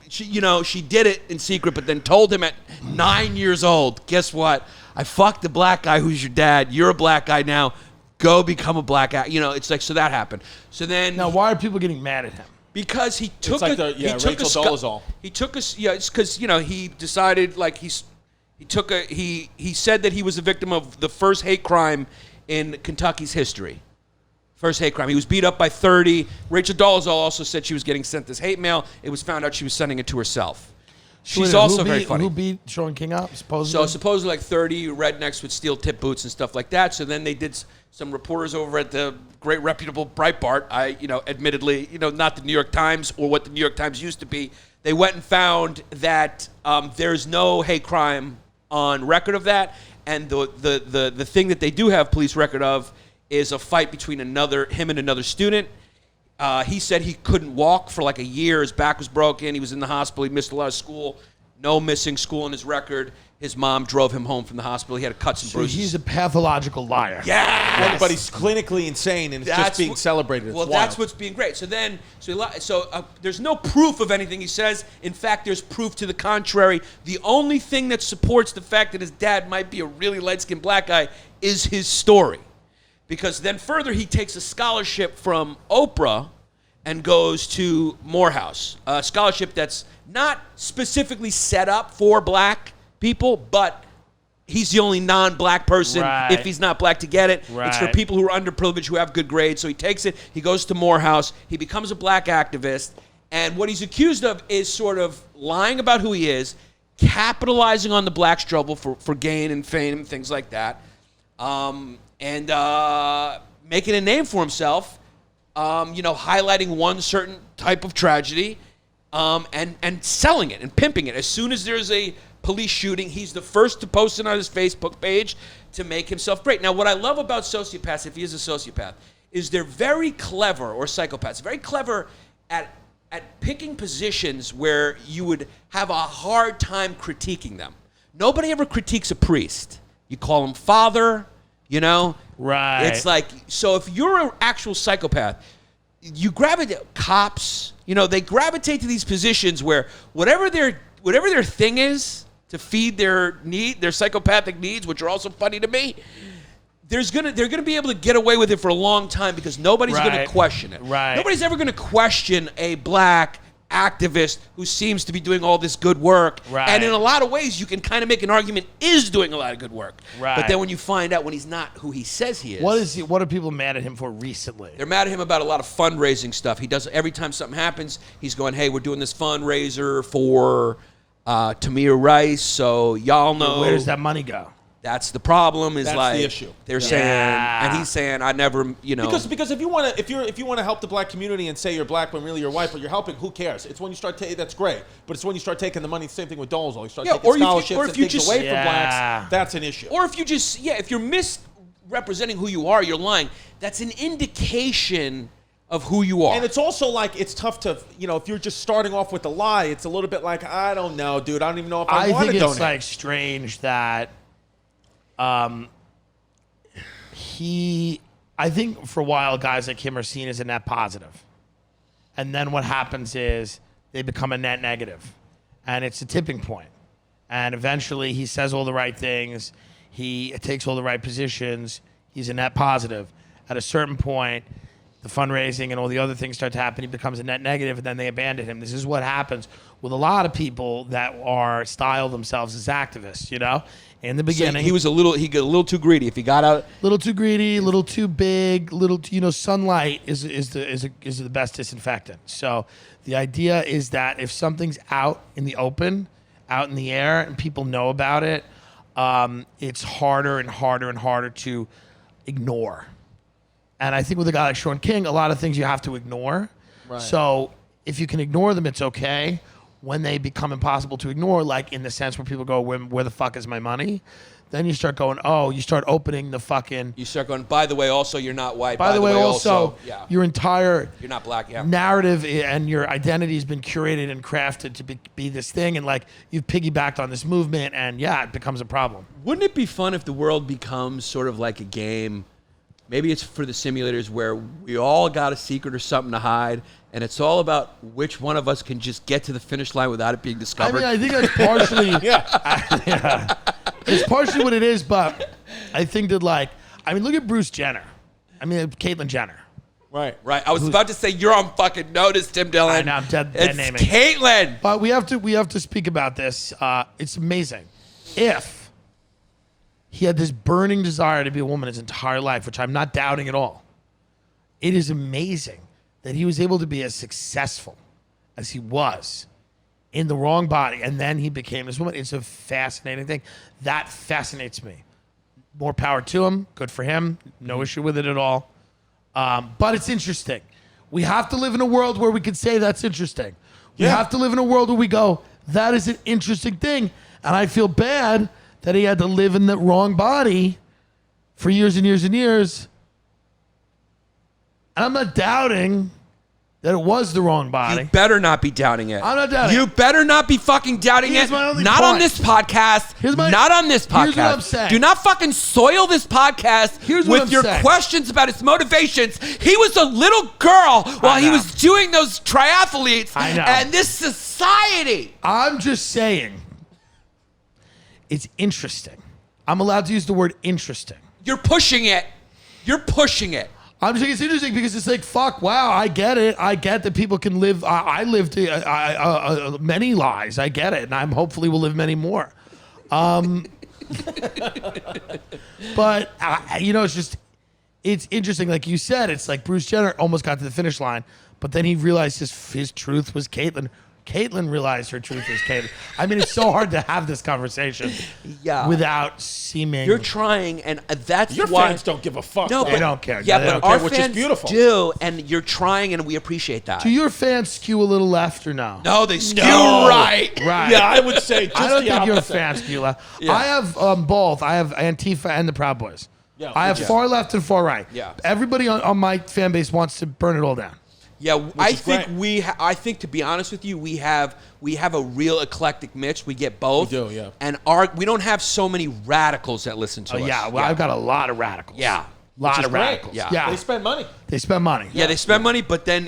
she did it in secret, but then told him at 9 years old, guess what? I fucked the black guy who's your dad. You're a black guy now. Go become a black guy. It's like, so that happened. So then... Now, why are people getting mad at him? Because he took Rachel Dolezal. He took a it's because he decided he said that he was a victim of the first hate crime in Kentucky's history. First hate crime. He was beat up by 30. Rachel Dolezal also said she was getting sent this hate mail. It was found out she was sending it to herself. She's also very funny. Who beat Sean King up, supposedly? So supposedly 30 rednecks with steel tip boots and stuff like that. So then they did some reporters over at the great reputable Breitbart. Admittedly, not the New York Times or what the New York Times used to be. They went and found that there's no hate crime on record of that, and the thing that they do have police record of is a fight between him and another student. He said he couldn't walk for a year. His back was broken. He was in the hospital. He missed a lot of school. No missing school in his record. His mom drove him home from the hospital. He had cuts and bruises. He's a pathological liar. Yeah, But he's clinically insane, and it's just being celebrated. It's that's what's being great. So there's no proof of anything he says. In fact, there's proof to the contrary. The only thing that supports the fact that his dad might be a really light-skinned black guy is his story. Because then further, he takes a scholarship from Oprah and goes to Morehouse, a scholarship that's not specifically set up for black people, but he's the only non-black person, if he's not black, to get it. Right. It's for people who are underprivileged, who have good grades. So he takes it, he goes to Morehouse, he becomes a black activist, and what he's accused of is sort of lying about who he is, capitalizing on the black struggle for gain and fame and things like that, and making a name for himself, highlighting one certain type of tragedy, and selling it and pimping it. As soon as there's a police shooting, he's the first to post it on his Facebook page to make himself great. Now, what I love about sociopaths, if he is a sociopath, is they're very clever, or psychopaths, very clever at picking positions where you would have a hard time critiquing them. Nobody ever critiques a priest. You call him father, Right. It's like, so if you're an actual psychopath, you gravitate, cops, they gravitate to these positions where whatever their thing is to feed their psychopathic needs, which are also funny to me, they're gonna be able to get away with it for a long time because nobody's gonna question it. Right. Nobody's ever gonna question a black activist who seems to be doing all this good work. Right. And in a lot of ways, you can kind of make an argument is doing a lot of good work. Right. But then when you find out when he's not who he says he is. What are people mad at him for recently? They're mad at him about a lot of fundraising stuff. He does every time something happens, he's going, hey, we're doing this fundraiser for Tamir Rice, so y'all know. Where does that money go? That's the problem. That's the issue. They're saying, and he's saying, I never, Because if you want to help the black community and say you're black when really you're white, but you're helping, who cares? It's when you start that's great, but it's when you start taking the money. Same thing with Dolezal. You start taking scholarships and things away from blacks. That's an issue. Or if you just if you're misrepresenting who you are, you're lying. That's an indication of who you are. And it's also it's tough to, if you're just starting off with a lie, it's a little bit like, I don't know, dude. I don't even know if I want to donate. I think it's strange that I think for a while guys like him are seen as a net positive. And then what happens is they become a net negative. And it's a tipping point. And eventually he says all the right things. He takes all the right positions. He's a net positive. At a certain point, the fundraising and all the other things start to happen. He becomes a net negative, and then they abandon him. This is what happens with a lot of people that style themselves as activists, In the beginning, he got a little too greedy. If he got out, little too greedy, little too big, sunlight is the best disinfectant. So the idea is that if something's out in the open, out in the air, and people know about it, it's harder and harder and harder to ignore. And I think with a guy like Sean King, a lot of things you have to ignore. Right. So if you can ignore them, it's okay. When they become impossible to ignore, like in the sense where people go, where the fuck is my money? Then you start going, you start opening the fucking... You start going, by the way, also, you're not white. By the way, also, yeah. your entire... You're not black, yeah. Narrative and your identity has been curated and crafted to be this thing. And like, you've piggybacked on this movement and yeah, it becomes a problem. Wouldn't it be fun if the world becomes sort of like a game? Maybe it's for the simulators where we all got a secret or something to hide, and it's all about which one of us can just get to the finish line without it being discovered. I think that's partially... yeah. It's partially what it is, but I think that look at Bruce Jenner. Caitlyn Jenner. Right. I was about to say you're on fucking notice, Tim Dillon. I know, I'm dead it's naming. Caitlyn. But we have to speak about this. It's amazing. If he had this burning desire to be a woman his entire life, which I'm not doubting at all, it is amazing that he was able to be as successful as he was in the wrong body, and then he became this woman. It's a fascinating thing. That fascinates me. More power to him. Good for him. No issue with it at all. But it's interesting. We have to live in a world where we can say that's interesting. We have to live in a world where we go, that is an interesting thing. And I feel bad that he had to live in the wrong body for years and years and years. And I'm not doubting that it was the wrong body. You better not be doubting it. I'm not doubting You it. better not be fucking doubting Here's it. my only Not point. on this podcast. Not on this podcast. Here's what I'm saying. Do not fucking soil this podcast Here's what with I'm your saying. questions about his motivations. He was a little girl while he know. was doing those triathletes. I know. And this society. I'm just saying, it's interesting. I'm allowed to use the word interesting. You're pushing it. You're pushing it. I'm just saying it's interesting because it's like, fuck, wow, I get it. I get that people can live. I lived many lies. I get it. And I'm hopefully will live many more. But, it's interesting. Like you said, it's like Bruce Jenner almost got to the finish line, but then he realized his truth was Caitlyn. Caitlyn realized her truth was Caitlyn. It's so hard to have this conversation without seeming... You're trying, and that's Your why... fans don't give a fuck. No, though. They don't care. Yeah, They but don't our care, which is fans beautiful. do, and you're trying, and we appreciate that. Do your fans skew a little left or no? No, they skew No. right. Right. Yeah, I would say just I don't the think you're a opposite. fan skew left. Yeah. I have both. I have Antifa and the Proud Boys. Yeah, I have yeah. far left and far right. Yeah. Everybody on my fan base wants to burn it all down. Yeah, I is think great. I think to be honest with you, we have a real eclectic mix. We get both. We do, yeah. And we don't have so many radicals that listen to us. Yeah, well, I've got a lot of radicals. Yeah. Lot Which is of great. radicals. Yeah. They spend money. They spend money. Yeah, they spend money, but then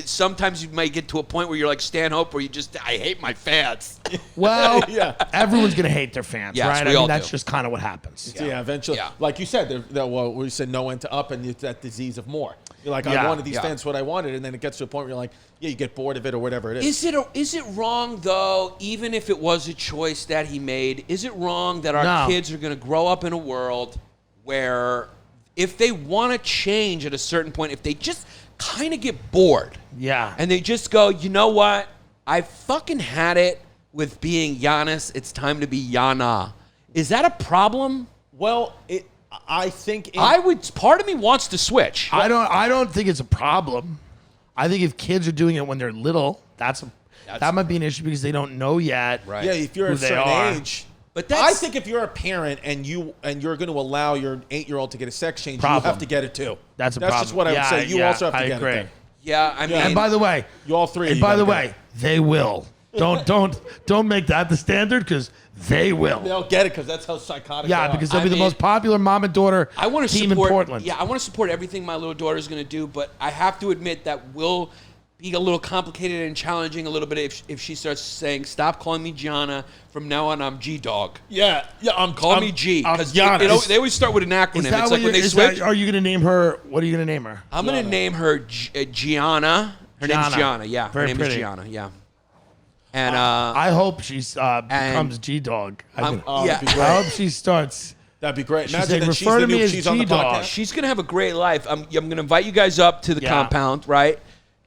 sometimes you might get to a point where you're like Stan Hope, where I hate my fans. Well, Yeah. everyone's going to hate their fans, Yes, right? we all That's do. just kind of what happens. Yeah, eventually. Yeah. Like you said, we said no end to up, and it's that disease of more. You're like, Yeah. I wanted these Yeah. fans what I wanted, and then it gets to a point where you're like, yeah, you get bored of it or whatever it is. Is it wrong though? Even if it was a choice that he made, is it wrong that our kids are going to grow up in a world where, if they want to change at a certain point, if they just kind of get bored, Yeah. and they just go, you know what? I fucking had it with being Yannis. It's time to be Yana. Is that a problem? Well, I think... Part of me wants to switch. I don't think it's a problem. I think if kids are doing it when they're little, that might be an issue because they don't know yet. Right. Yeah, if you're who a they certain are. age... But I think if you're a parent and you're going to allow your 8-year-old to get a sex change, you Problem. have to get it too. That's a That's problem. just what I would Yeah, say. You yeah, also have to I get agree. it. Then. Yeah, I mean, And by the way, You all three. and you by the gotta get way, they will. Don't make that the standard because they will. it. They'll get it because that's how psychotic they Yeah, are. because they'll I be the mean, most popular mom and daughter I want to team support. in Portland. Yeah, I want to support everything my little daughter is going to do, but I have to admit that will be a little complicated and challenging a little bit if she starts saying, "Stop calling me Gianna. From now on, I'm G Dog. Yeah, Call me G." I'm 'Cause Giannis. they always start with an acronym. Is that It's what like when they is switch. that, are you going to name her? What are you going to name her? I'm going to name her Gianna. Her name's Gianna. Gianna. Yeah, Very her name pretty. is Gianna. Yeah. And I hope she becomes G Dog. yeah. that'd be great. I hope she starts. That'd be great. She's Imagine saying, that she's refer the to me new. as She's on the G-Dog. podcast. she's going to have a great life. I'm going to invite you guys up to the Yeah. compound, right?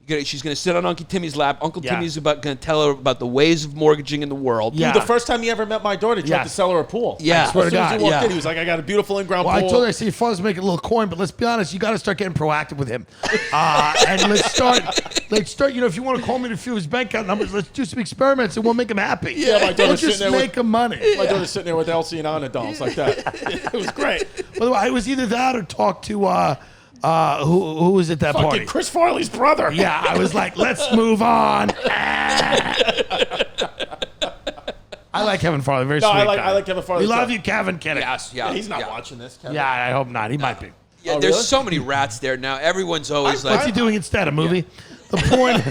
She's going to sit on Uncle Timmy's lap. Uncle Yeah. Timmy's going to tell her about the ways of mortgaging in the world. Yeah. Dude, the first time he ever met my daughter, he tried to sell her a pool. Yeah. As Swear soon to as he God, walked yeah. in, he was like, I got a beautiful in-ground Well, pool. I told her, I said, your father's making a little coin, but let's be honest, you got to start getting proactive with him. And let's start, if you want to call me to a few of his bank account numbers, let's do some experiments and we'll make him happy. Yeah, my daughter's We'll sitting just there make him money. My daughter's sitting there with Elsie and Anna dolls like that. It was great. By the way, I was either that or talk to, who was at that Fucking party? Chris Farley's brother. Yeah, I was like, let's move on. I like Kevin Farley, very No, sweet I guy. like Kevin Farley. We love too. you, Kevin. Kidding. Yes, yeah. He's not yeah. watching this. Kevin. Yeah, I hope not. He might be. Yeah, Oh, there's really? so many rats there now. Everyone's always What's he like, doing instead? A movie? The point.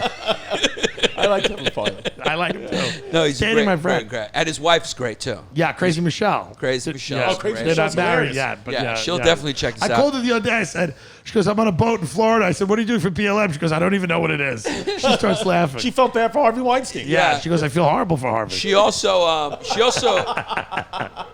I like Kevin Farley. I like him too. no, he's Dating great, my friend. great. And his wife's great too. Yeah, Crazy Michelle. Crazy Michelle. Yeah. Oh, Crazy They're Michelle's not married hilarious. yet, but Yeah, yeah, she'll definitely check this I out. called her the other day. I said, she goes, I'm on a boat in Florida. I said, what are you doing for BLM? She goes, I don't even know what it is. She starts laughing. She felt bad for Harvey Weinstein. yeah, she goes, I feel horrible for Harvard. She also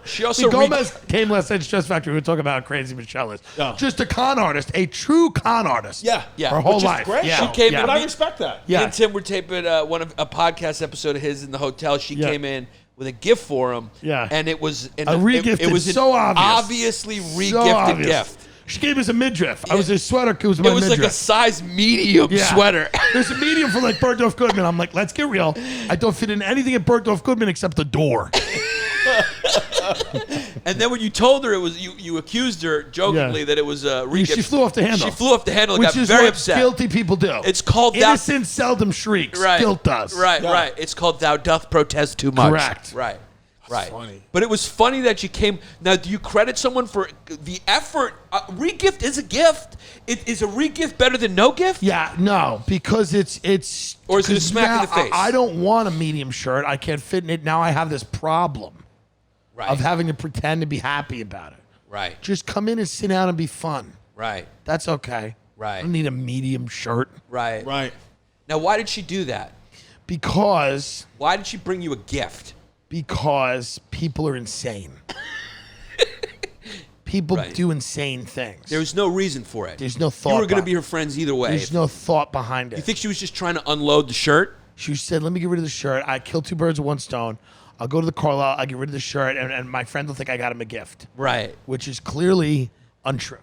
See, Gomez came last night to Stress Factory. We were talking about how crazy Michelle is. Yeah. Just a con artist, a true con artist. Yeah. Yeah. Her whole Which is life. great. Yeah. She came yeah. in- But I respect that. Yeah. Me and Tim were taping a podcast episode of his in the hotel. She Yeah. came in with a gift for him. Yeah. And it was A re-gifted, It was an so obvious. obviously So re-gifted obvious. gift. She gave us a midriff. I was a sweater. It was my It was like a midriff. size medium sweater. There's a medium for like Bergdorf Goodman. I'm like, let's get real. I don't fit in anything at Bergdorf Goodman except the door. And then when you told her it was, you accused her jokingly Yeah. that it was a re-gift. She flew off the handle. She flew off the handle and Which got is very what upset. guilty people do. It's called innocence seldom shrieks. Right. Guilt does. Right, Yeah. right. It's called Thou Doth Protest Too Much. Correct. Right. Right. funny. But it was funny that she came. Now, do you credit someone for the effort? Re-gift is a gift. Is a re-gift better than no gift? Yeah, no, because it's Or is it a 'cause smack in now the face? I don't want a medium shirt. I can't fit in it. Now I have this problem Right. of having to pretend to be happy about it. Right. Just come in and sit down and be fun. Right. That's okay. Right. I don't need a medium shirt Right. Right. Now, why did she do that? because Why did she bring you a gift? people are insane. People Right. do insane things. There was no reason for it. There's no You thought. were going to behind be her friends either way. There's no thought behind it. You think she was just trying to unload the shirt? She said, let me get rid of the shirt. I killed two birds with one stone. I'll go to the Carlisle. I'll get rid of the shirt, and my friend will think I got him a gift, Right. which is clearly untrue.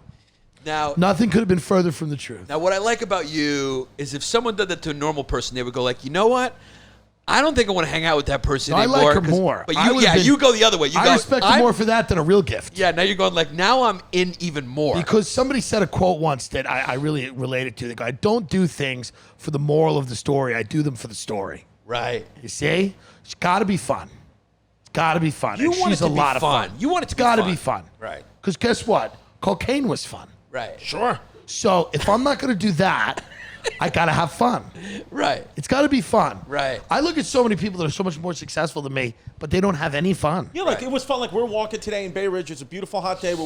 Now, Nothing could have been further from the truth. what I like about you is if someone did that to a normal person, they would go like, you know what? I don't think I want to hang out with that person No, I anymore. like her 'cause- more. But I you, would've been- you go the other way. You I go, respect her more for that than a real gift. Yeah, now you're going like, now I'm in even more. Because somebody said a quote once that I really related to. They go, I don't do things for the moral of the story. I do them for the story. Right. You see? It's got to be fun. It's got to be fun. You And want it she's to a be lot of fun. You want it to be Got to fun. be fun. Right. Because guess what? Cocaine was fun. Right. Sure. So if I'm not going to do that, I got to have fun. Right. It's got to be fun. Right. I look at so many people that are so much more successful than me, but they don't have any fun. Yeah, like Right. it was fun. Like we're walking today in Bay Ridge. It's a beautiful hot day. We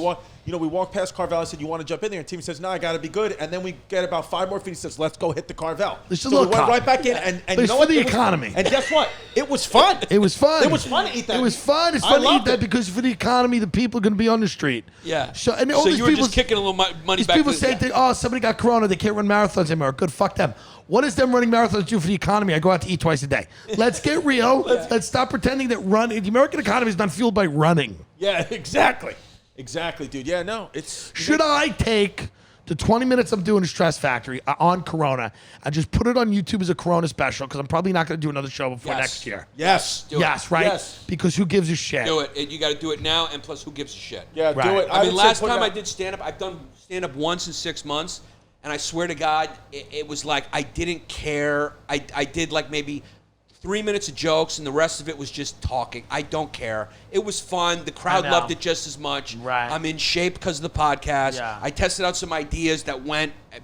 walk past Carvel. I said, "You want to jump in there?" And Timmy says, "No, I got to be good." And then we get about 5 more feet. He says, "Let's go hit the Carvel." There's a So we little went cop. right back in, and But you it's know for what? the It was- economy. And guess what? It was fun. It was fun. It was fun to eat that. It was fun. It's I fun to eat loved that it. because for the economy, the people are going to be on the street. Yeah. So and all so these you were people just kicking a little money These back. people to say, oh, somebody got corona, they can't run marathons anymore. Good, fuck them. What does them running marathons do for the economy? I go out to eat twice a day. Let's get real. Let's stop pretending that the American economy is not fueled by running. Yeah, exactly. Exactly, dude. Yeah, no, it's. Should I take the 20 minutes I'm doing a Stress Factory on Corona and just put it on YouTube as a Corona special? Because I'm probably not going to do another show before Yes. next year. Yes. Do it. Yes, right? Yes. Because who gives a shit? Do it. And you got to do it now. And plus, who gives a shit? Yeah, Right. do it. I mean, would say last put time it I out. did stand up, I've done stand up once in 6 months, and I swear to God, it was like I didn't care. I did like maybe 3 minutes of jokes, and the rest of it was just talking. I don't care. It was fun. The crowd know. loved it just as much. Right. I'm in shape because of the podcast. Yeah. I tested out some ideas that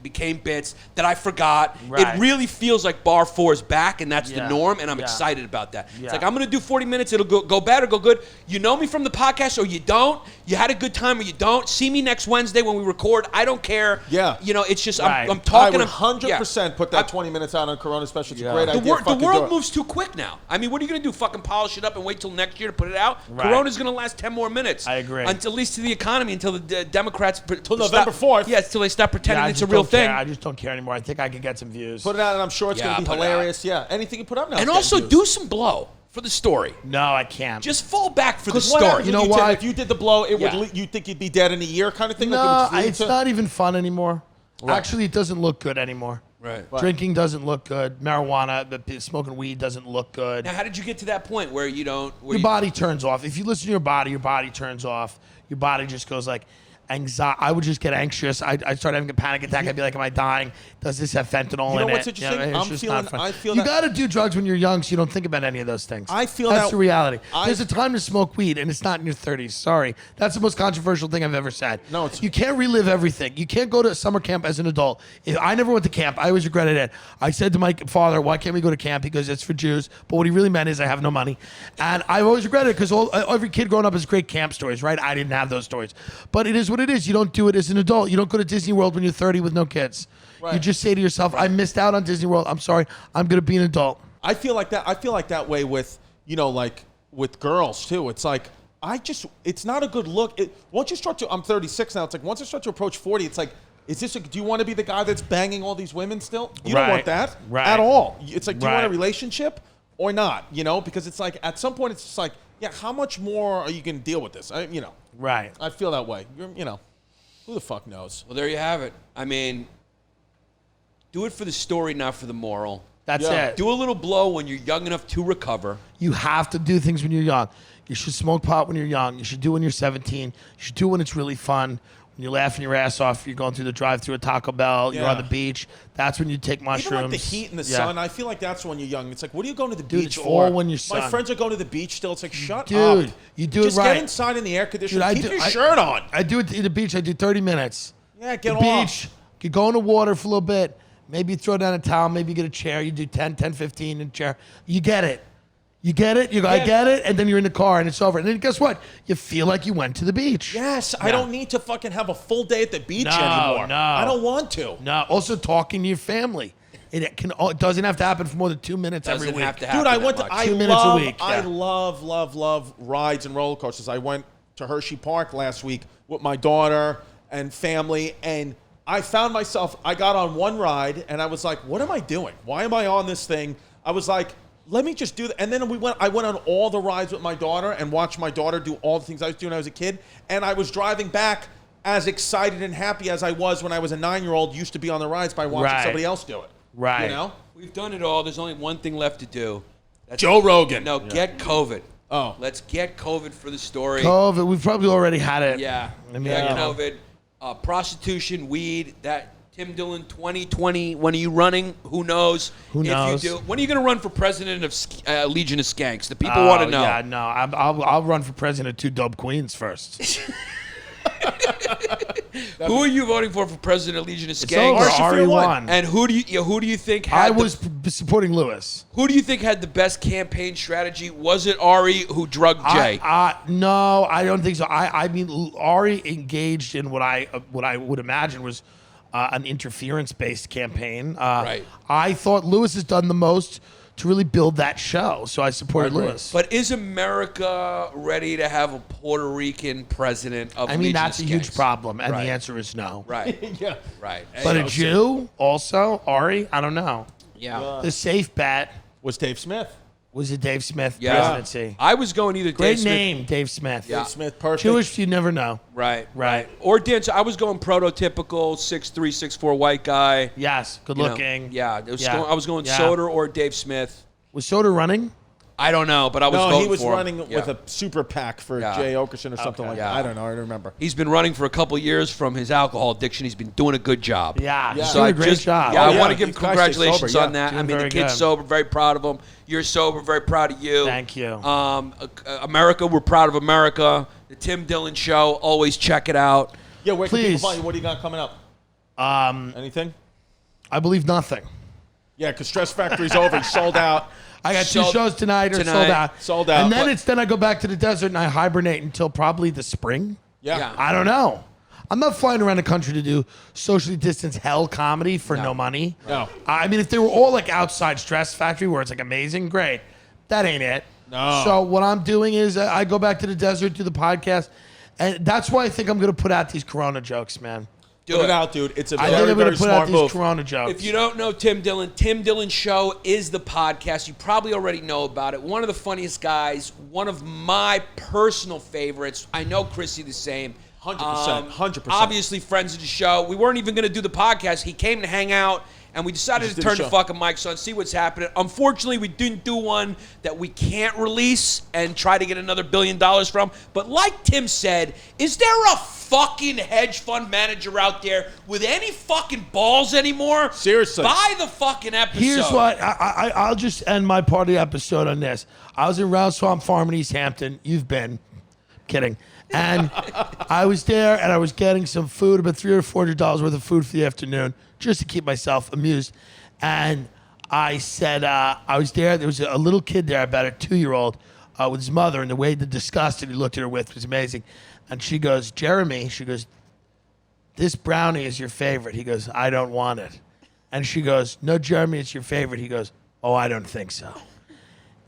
became bits that I forgot. Right. It really feels like Bar 4 is back, and that's Yeah. the norm, and I'm Yeah. excited about that. Yeah. It's like, I'm going to do 40 minutes. It'll go bad or go good. You know me from the podcast or you don't. You had a good time or you don't. See me next Wednesday when we record. I don't care. Yeah. You know, it's just, Right. I'm talking. I would 100% put that 20 minutes out on Corona special. It's a great The, idea. the Fucking do world it. moves too quick now. I mean, what are you going to do? Fucking polish it up and wait till next year to put it out? Right. Corona's going to last 10 more minutes. I agree. Until, at least to the economy, until the Democrats... Till November 4th. Yeah, until they stop pretending Yeah, I it's a just real real don't care. thing. I just don't care anymore. I think I could get some views. Put it out, and I'm sure it's Yeah, going to be put it out. hilarious. Yeah, anything you put up now. And is also getting do views. some blow for the story. No, I can't. Just fall back for the 'Cause what story. happens You when know why? If you did the blow, it Yeah. would. You think you'd be dead in a year, kind of thing. no, like it would it's not even fun anymore. Right. Actually, it doesn't look good anymore. Right. Drinking doesn't look good. Marijuana, smoking weed doesn't look good. Now, how did you get to that point where you don't? Where Your body turns off. If you listen to your body turns off. Your body just goes like anxiety. I would just get anxious. I'd start having a panic attack. I'd be like, am I dying? Does this have fentanyl You know in what's it? interesting? it's I'm just feeling- not fun. I feel you that- got to do drugs when you're young so you don't think about any of those things. I feel That's that- the reality. I- There's a time to smoke weed, and it's not in your 30s. Sorry. That's the most controversial thing I've ever said. No, it's- You can't relive everything. You can't go to summer camp as an adult. I never went to camp. I always regretted it. I said to my father, why can't we go to camp? He goes, it's for Jews. But what he really meant is I have no money. And I've always regretted it because every kid growing up has great camp stories, right? I didn't have those stories. But it is what it is. You don't do it as an adult. You don't go to Disney World when you're 30 with no kids. Right. You just say to yourself, I missed out on Disney World. I'm sorry. I'm going to be an adult. I feel like that. I feel like that way with like with girls too. It's like it's not a good look. Once you start to, I'm 36 now. It's like once I start to approach 40, it's like, do you want to be the guy that's banging all these women still? You don't want that at all. It's like, do you want a relationship or not? Because it's like at some point it's just like, yeah, how much more are you going to deal with this? Right. I feel that way. Who the fuck knows? Well, there you have it. I mean, do it for the story, not for the moral. That's Yeah. it. Do a little blow when you're young enough to recover. You have to do things when you're young. You should smoke pot when you're young. You should do it when you're 17. You should do it when it's really fun. When you're laughing your ass off, you're going through the drive-through at Taco Bell, you're Yeah. on the beach. That's when you take mushrooms. Even like the heat and the sun, I feel like that's when you're young. It's like, what are you going to the Dude, beach it's for? all when you're My sun. friends are going to the beach still. It's like, shut up. Dude, you do Just it right. get inside in the air conditioner. Dude, Keep your shirt on. I do it at the beach. I do 30 minutes. Yeah, get the off. beach. You go in the water for a little bit. Maybe you throw down a towel. Maybe you get a chair. You do 10, 15 in a chair. You get it. You get it. You go, I get it. And then you're in the car and it's over. And then guess what? You feel like you went to the beach. Yes, I don't need to fucking have a full day at the beach No, anymore. no. I don't want to. No. Also talking to your family. It doesn't have to happen for more than 2 minutes every Doesn't week. have to happen. Dude, I that went. much. I 2 minutes a love. week, I yeah. love rides and roller coasters. I went to Hershey Park last week with my daughter and family, and I found myself. I got on one ride, and I was like, "What am I doing? Why am I on this thing?" I was like, "Let me just do that." And then I went on all the rides with my daughter and watched my daughter do all the things I was doing when I was a kid, and I was driving back as excited and happy as I was when I was a 9-year-old. Used to be on the rides by watching Right. somebody else do it. Right. You know. We've done it all. There's only one thing left to do. That's Joe Rogan. No, get COVID. Oh. Let's get COVID for the story. COVID, we've probably already had it. Yeah. I mean, Get you know. COVID. Prostitution, weed, that Tim Dillon 2020. When are you running? Who knows? Who knows? If you do, when are you going to run for president of Legion of Skanks? The people want to know. Yeah, no. I'll run for president of 2 dope queens first. Who are you voting for president of Legion of It's Skanks? over. Shafir Ari won. won. And who do you think had I was supporting Lewis. who do you think had the best campaign strategy? Was it Ari who drugged Jay? No, I don't think so. I mean, Ari engaged in what I would imagine was an interference-based campaign. Right. I thought Lewis has done the most to really build that show, so I supported Lewis. But is America ready to have a Puerto Rican president of I mean, Legion that's a of huge Skanks? problem, and Right. the answer is no. Right. Yeah. Right. But Hey, a Jew also, Ari, I don't know. yeah. The safe bet Was Dave Smith. was a Dave Smith Yeah. presidency. I was going either Great Dave Smith, name, Dave Smith. Yeah. Dave Smith, perfect. Jewish, you never know. right, Right. or Dan. So I was going prototypical 6'3", 6'4" white guy. Yes, good you know. looking. Yeah, I was going Soder or Dave Smith. Was Soder running? I don't know, but I was No, voting he was for him. running Yeah. with a super PAC for Yeah. Jay Okerson or something like Yeah. that. I don't know. I don't remember. He's been running for a couple years from his alcohol addiction. He's been doing a good job. Yeah, he's So doing I a great just, job. Yeah, Oh, I yeah. want to give him He's gotta stay congratulations sober, on yeah. that. I Doing mean, the very kid's good. sober, very proud of him. You're sober, very proud of you. Thank you. America, we're proud of America. The Tim Dillon Show, always check it out. Yeah, where can people Please. find you? What do you got coming up? Anything? I believe nothing. Yeah, because Stress Factory's over. He's sold out. I got 2 Sold- shows tonight or sold tonight. out. Sold out. And then But- I go back to the desert and I hibernate until probably the spring. Yeah. I don't know. I'm not flying around the country to do socially distanced hell comedy for no money. No. I mean, if they were all like outside Stress Factory where it's like amazing, great. That ain't it. No. So what I'm doing is I go back to the desert, do the podcast. And that's why I think I'm going to put out these Corona jokes, man. Put it out, dude. It's a I think very, I'm going very to put out smart these move. Corona jokes. If you don't know Tim Dillon Show is the podcast. You probably already know about it. One of the funniest guys, one of my personal favorites. I know Chrissy the same. 100%. 100%. Obviously friends of the show. We weren't even going to do the podcast. He came to hang out, and we decided to turn the fucking mics on, see what's happening. Unfortunately, we didn't do one that we can't release and try to get another $1 billion from. But like Tim said, is there a fucking hedge fund manager out there with any fucking balls anymore? Seriously. Buy the fucking episode. Here's what I'll just end my party episode on this. I was in Round Swamp Farm in East Hampton. You've been. Kidding. And I was there, and I was getting some food, about $300 or $400 worth of food for the afternoon, just to keep myself amused. And I said, I was there. There was a little kid there, about a 2-year-old, with his mother, and the way the disgust that he looked at her with was amazing. And she goes, Jeremy, she goes, this brownie is your favorite. He goes, I don't want it. And she goes, no, Jeremy, it's your favorite. He goes, oh, I don't think so.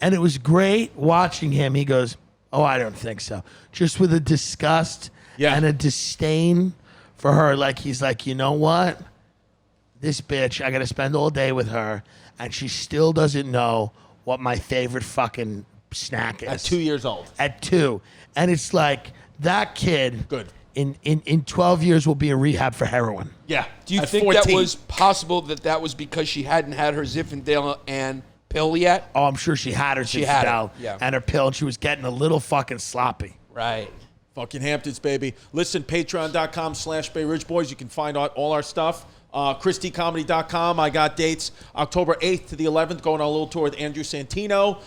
And it was great watching him. He goes, oh, I don't think so. Just with a disgust and a disdain for her. Like, he's like, you know what? This bitch, I got to spend all day with her, and she still doesn't know what my favorite fucking snack is. At 2 years old. At 2. And it's like, that kid Good. in 12 years will be in rehab for heroin. Yeah. Do you At think 14. that was possible that was because she hadn't had her Zinfandel and pill yet? Oh, I'm sure she had her She had it, Zinfandel yeah. and her pill, and she was getting a little fucking sloppy. Right. Fucking Hamptons, baby. Listen, patreon.com/Bay Ridge Boys. You can find out all our stuff. ChristyComedy.com. I got dates October 8th to the 11th, going on a little tour with Andrew Santino,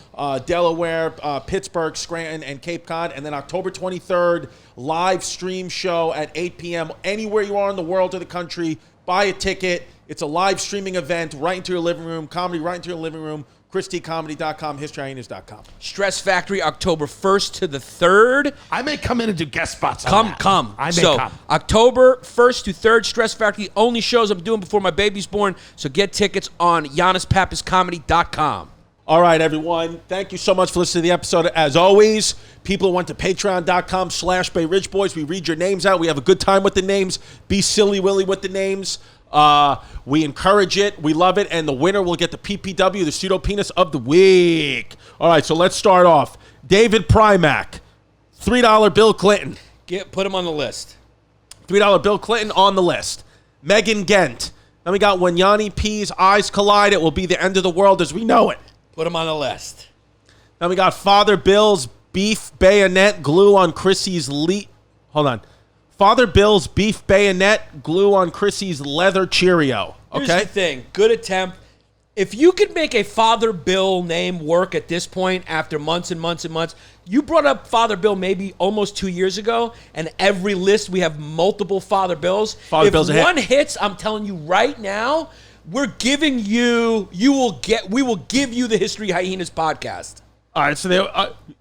Delaware, Pittsburgh, Scranton, and Cape Cod. And then October 23rd, live stream show at 8 p.m. Anywhere you are in the world or the country, buy a ticket. It's a live streaming event right into your living room, comedy right into your living room. ChristyComedy.com, HistoryHyenas.com. Stress Factory, October 1st to the 3rd. I may come in and do guest spots on that. Come. I may so, come. October 1st to 3rd, Stress Factory, only shows I'm doing before my baby's born. So get tickets on YannisPappasComedy.com. All right, everyone. Thank you so much for listening to the episode. As always, people who went to patreon.com/Bay Ridge Boys. We read your names out. We have a good time with the names. Be silly willy with the names. We encourage it. We love it. And the winner will get the PPW, the pseudo penis of the week. All right, so let's start off. David Primack, $3 Bill Clinton. Put him on the list. $3 Bill Clinton on the list. Megan Gent. Then we got when Yanni P's eyes collide, it will be the end of the world as we know it. Put him on the list. Then we got Father Bill's beef bayonet glue on Chrissy's Hold on. Father Bill's beef bayonet glue on Chrissy's leather Cheerio. Here's Okay. the thing. Good attempt. If you could make a Father Bill name work at this point after months and months and months, you brought up Father Bill maybe almost 2 years ago, and every list we have multiple Father Bills. Father if Bill's a hit. one hits, I'm telling you right now, we're giving you, we will give you the History Hyenas podcast. All right, so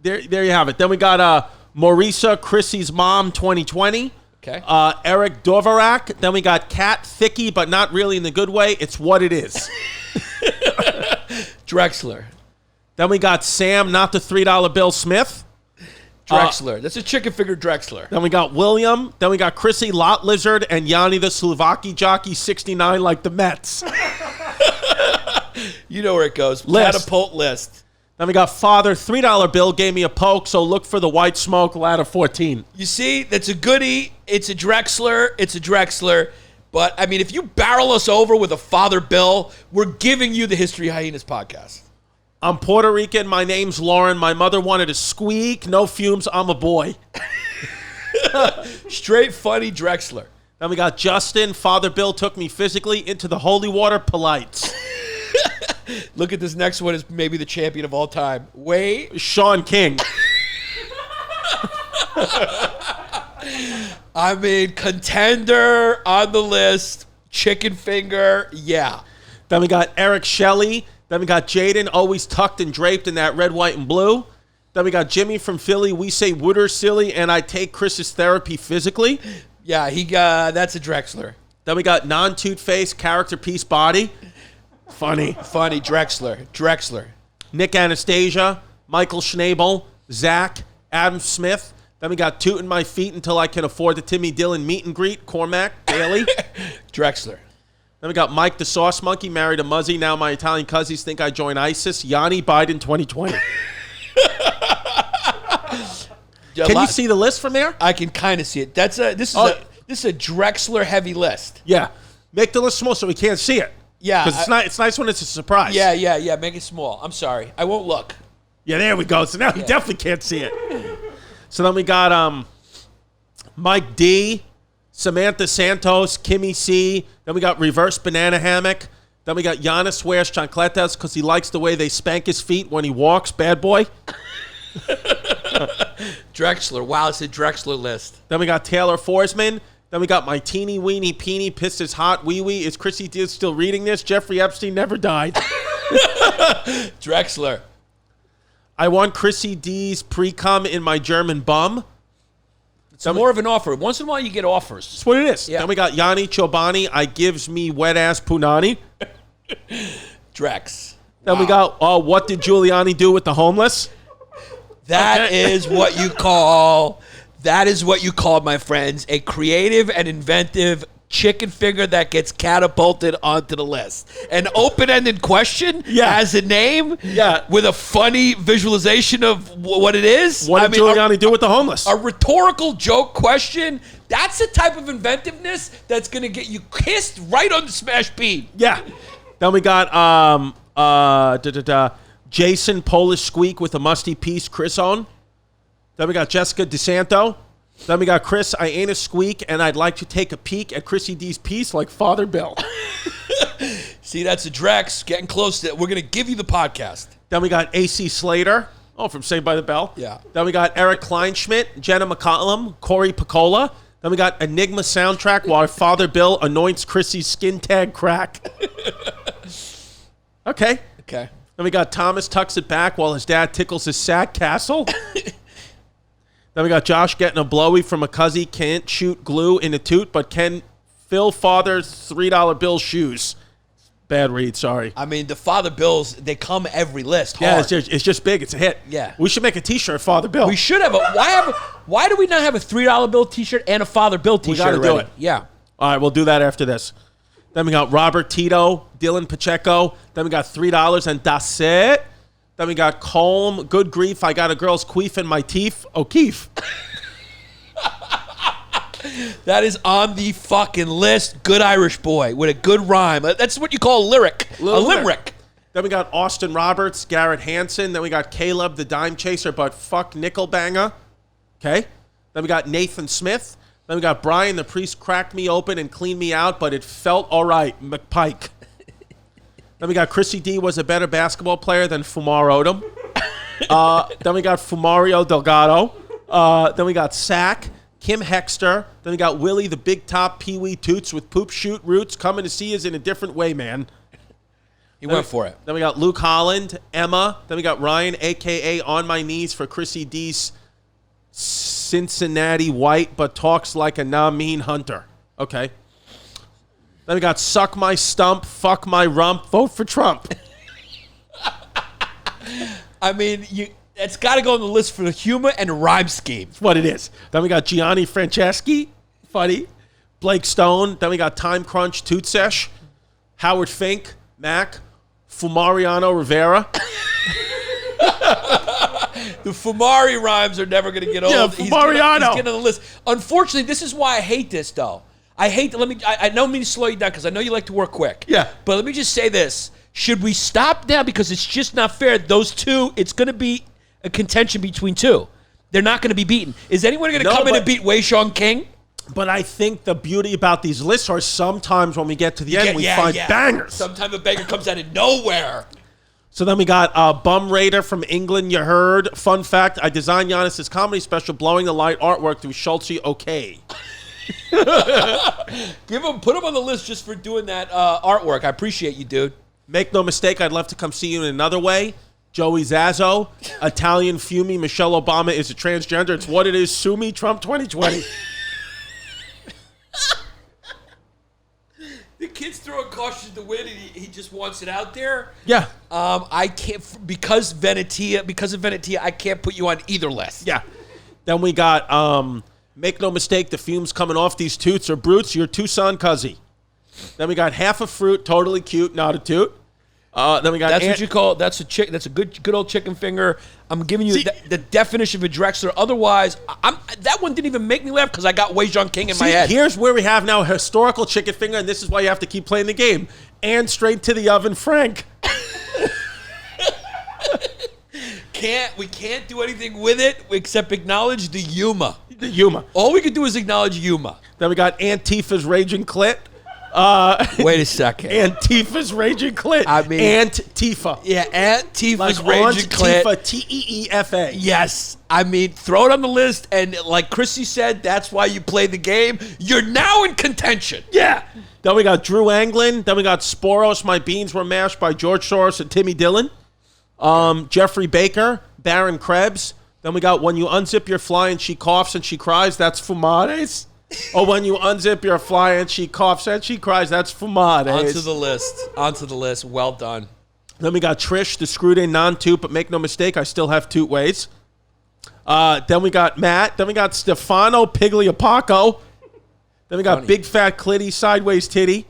there you have it. Then we got Maurisa, Chrissy's mom, 2020. Okay. Eric Dvorak. Then we got Cat Thicky, but not really in the good way. It's what it is. Drexler. Then we got Sam, not the $3 Bill Smith. Drexler. That's a chicken finger Drexler. Then we got William. Then we got Chrissy, Lot Lizard, and Yanni the Slovaki jockey, 69, like the Mets. You know where it goes. List. Catapult list. Then we got Father, $3 Bill gave me a poke, so look for the white smoke, ladder 14. You see, that's a goodie. It's a Drexler. It's a Drexler. But, I mean, if you barrel us over with a Father Bill, we're giving you the History Hyenas podcast. I'm Puerto Rican. My name's Lauren. My mother wanted to squeak. No fumes. I'm a boy. Straight funny Drexler. Then we got Justin. Father Bill took me physically into the holy water. Polites. Look at this next one is maybe the champion of all time. Wait. Sean King. I mean, contender on the list. Chicken finger. Yeah. Then we got Eric Shelley. Then we got Jaden, always tucked and draped in that red, white, and blue. Then we got Jimmy from Philly. We say Wooder silly, and I take Chris's therapy physically. Yeah, that's a Drexler. Then we got non-toot-face, character piece body. Funny. Funny Drexler. Nick Anastasia, Michael Schnabel, Zach, Adam Smith. Then we got Tootin' My Feet Until I Can Afford the Timmy Dillon Meet and Greet, Cormac, Daly. Drexler. Then we got Mike the Sauce Monkey, married a Muzzy. Now my Italian cousins think I joined ISIS. Yanni Biden 2020. Can you see the list from there? I can kind of see it. This is a Drexler heavy list. Yeah. Make the list small so we can't see it. Yeah. Because it's nice when it's a surprise. Yeah. Make it small. I'm sorry. I won't look. Yeah, there we go. So now you definitely can't see it. So then we got Mike D, Samantha Santos, Kimmy C. Then we got Reverse Banana Hammock. Then we got Giannis wears chancletas because he likes the way they spank his feet when he walks. Bad boy. Drexler. Wow, it's a Drexler list. Then we got Taylor Forsman. Then we got my teeny weeny peeny pissed his hot wee wee. Is Chrissy D still reading this? Jeffrey Epstein never died. Drexler. I want Chrissy D's pre-cum in my German bum. It's more of an offer. Once in a while, you get offers. That's what it is. Yeah. Then we got Yanni Chobani. I gives me wet ass punani. Drex. Then we got what did Giuliani do with the homeless? That is what you call, my friends, a creative and inventive chicken finger that gets catapulted onto the list. An open-ended question has a name with a funny visualization of what it is. What did Giuliani do with the homeless? A rhetorical joke question. That's the type of inventiveness that's going to get you kissed right on the smash beat. Yeah. Then we got Jason Polish Squeak with a musty piece, Chris on. Then we got Jessica DeSanto. Then we got Chris, I ain't a squeak, and I'd like to take a peek at Chrissy D's piece like Father Bill. See, that's a Drex. Getting close to it. We're going to give you the podcast. Then we got AC Slater. Oh, from Saved by the Bell. Yeah. Then we got Eric Kleinschmidt, Jenna McCollum, Corey Picola. Then we got Enigma soundtrack while Father Bill anoints Chrissy's skin tag crack. Okay. Okay. Then we got Thomas tucks it back while his dad tickles his sack castle. Then we got Josh getting a blowy from a cuzzy can't shoot glue in a toot, but can fill father's $3 bill shoes. Bad read, sorry. I mean, the Father Bills, they come every list. Yeah, hard. it's just big. It's a hit. Yeah. We should make a T-shirt, Father Bill. We should have why do we not have a $3 bill T-shirt and a Father Bill T-shirt? We got to do it. Yeah. All right, we'll do that after this. Then we got Robert Tito, Dylan Pacheco. Then we got $3 and that's it. Then we got Colm, good grief, I got a girl's queef in my teeth. O'Keefe. That is on the fucking list. Good Irish boy with a good rhyme. That's what you call a lyric. A limerick. Then we got Austin Roberts, Garrett Hansen. Then we got Caleb, the dime chaser, but fuck Nickelbanger. Okay. Then we got Nathan Smith. Then we got Brian, the priest cracked me open and cleaned me out, but it felt all right, McPike. Then we got Chrissy D was a better basketball player than Fumar Odom. Then we got Fumario Delgado. Then we got Sack, Kim Hexter. Then we got Willie, the big top Pee-wee Toots with poop shoot roots coming to see us in a different way, man. He went for it. Then we got Luke Holland, Emma. Then we got Ryan, a.k.a. On My Knees for Chrissy D's Cincinnati white, but talks like a mean hunter. Okay. Then we got Suck My Stump, Fuck My Rump, Vote for Trump. I mean, it's got to go on the list for the humor and rhyme scheme. That's what it is. Then we got Gianni Franceschi, funny. Blake Stone. Then we got Time Crunch, Toot Sesh. Howard Fink, Mac. Fumariano Rivera. The Fumari rhymes are never going to get old. Yeah, Fumariano. He's getting on the list. Unfortunately, this is why I hate this, though. I don't mean to slow you down because I know you like to work quick. Yeah. But let me just say this. Should we stop now? Because it's just not fair. Those two, it's going to be a contention between two. They're not going to be beaten. Is anyone going to come in and beat Wei Shang King? But I think the beauty about these lists are sometimes when we get to the end, we find bangers. Sometimes a banger comes out of nowhere. So then we got Bum Raider from England, you heard. Fun fact, I designed Giannis' comedy special, Blowing the Light artwork through Schultze OK. Put him on the list just for doing that artwork. I appreciate you, dude. Make no mistake, I'd love to come see you in another way. Joey Zazzo, Italian Fumi, Michelle Obama is a transgender. It's what it is. Sue me, Trump 2020. The kid's throwing caution to the wind, and he just wants it out there. Yeah. I can't because of Venetia. I can't put you on either list. Yeah. Then we got make no mistake, the fumes coming off these toots are brutes. Your Tucson cuzzy. Then we got half a fruit, totally cute, not a toot. Then we got That's what you call that's a chick. That's a good old chicken finger. I'm giving you the definition of a Drexler. Otherwise, that one didn't even make me laugh because I got Wei Zhong King in my head. Here's where we have now a historical chicken finger, and this is why you have to keep playing the game. And straight to the oven, Frank. We can't do anything with it except acknowledge the Yuma. The Yuma. All we can do is acknowledge Yuma. Then we got Antifa's raging clit. Wait a second. Antifa's raging clit. I mean, Antifa. Yeah, Antifa's Like raging clit. Antifa, T-E-E-F-A. Yes. I mean, throw it on the list, and like Chrissy said, that's why you play the game. You're now in contention. Yeah. Then we got Drew Anglin. Then we got Sporos, My Beans Were Mashed by George Soros and Timmy Dillon. Jeffrey Baker, Baron Krebs. Then we got When You Unzip Your Fly and She Coughs and She Cries, that's Fumades. Or When You Unzip Your Fly and She Coughs and She Cries, that's Fumades. Onto the list. Well done. Then we got Trish, the screwed in non-toot, but make no mistake, I still have toot ways. Then we got Matt. Then we got Stefano Pigliapaco. Then we got Funny. Big Fat Clitty, Sideways Titty.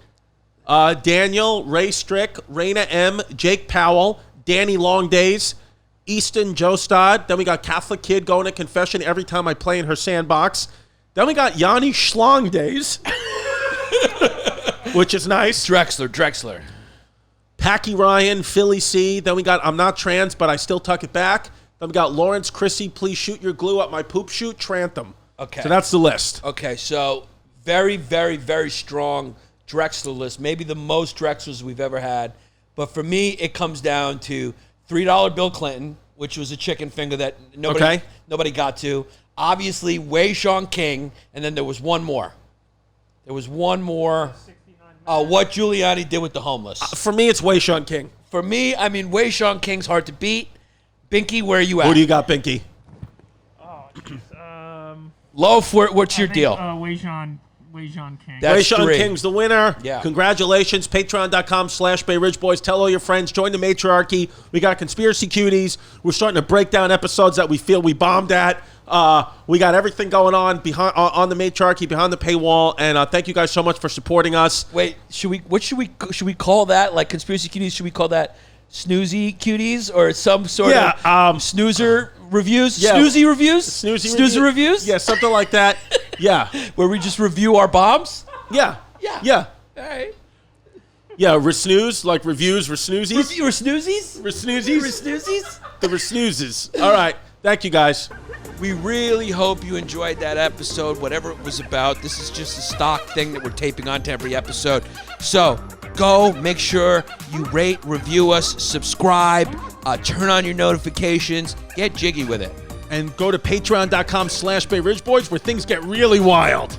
Daniel, Ray Strick, Raina M, Jake Powell, Danny Long Days, Easton Jostad. Then we got Catholic Kid going to confession every time I play in her sandbox. Then we got Yanni Schlong Days, which is nice. Drexler. Packy Ryan, Philly C. Then we got I'm Not Trans, but I Still Tuck It Back. Then we got Lawrence Chrissy, Please Shoot Your Glue Up My Poop Shoot, Trantham. Okay. So that's the list. Okay, so very, very, very strong Drexler list. Maybe the most Drexlers we've ever had. But for me, it comes down to $3 Bill Clinton, which was a chicken finger that nobody got to. Obviously, Wei Zhong King, and then there was one more. What Giuliani did with the homeless. For me, it's Wei Zhong King. For me, I mean, Wei Zhong King's hard to beat. Binky, where are you at? Who do you got, Binky? Oh, jeez. Loaf, what's your deal? Wei Zhong King. Wei Zhong King's the winner. Yeah. Congratulations. Patreon.com/Bay Ridge Boys. Tell all your friends. Join the matriarchy. We got Conspiracy Cuties. We're starting to break down episodes that we feel we bombed at. We got everything going on behind on the matriarchy, behind the paywall. And thank you guys so much for supporting us. Wait, should we call that, like Conspiracy Cuties, should we call that Snoozy Cuties or some sort of snoozer reviews? Yeah. Snoozy reviews? Snoozer reviews? Yeah, something like that. Yeah. Where we just review our bombs? Yeah. Yeah. Yeah. All right. Yeah, resnooze, like reviews, resnoozies. We're snoozies? Resnoozies. We're snoozies? The resnoozes. All right. Thank you, guys. We really hope you enjoyed that episode, whatever it was about. This is just a stock thing that we're taping onto every episode. So go make sure you rate, review us, subscribe, turn on your notifications, get jiggy with it. And go to patreon.com/Bay Ridge Boys where things get really wild.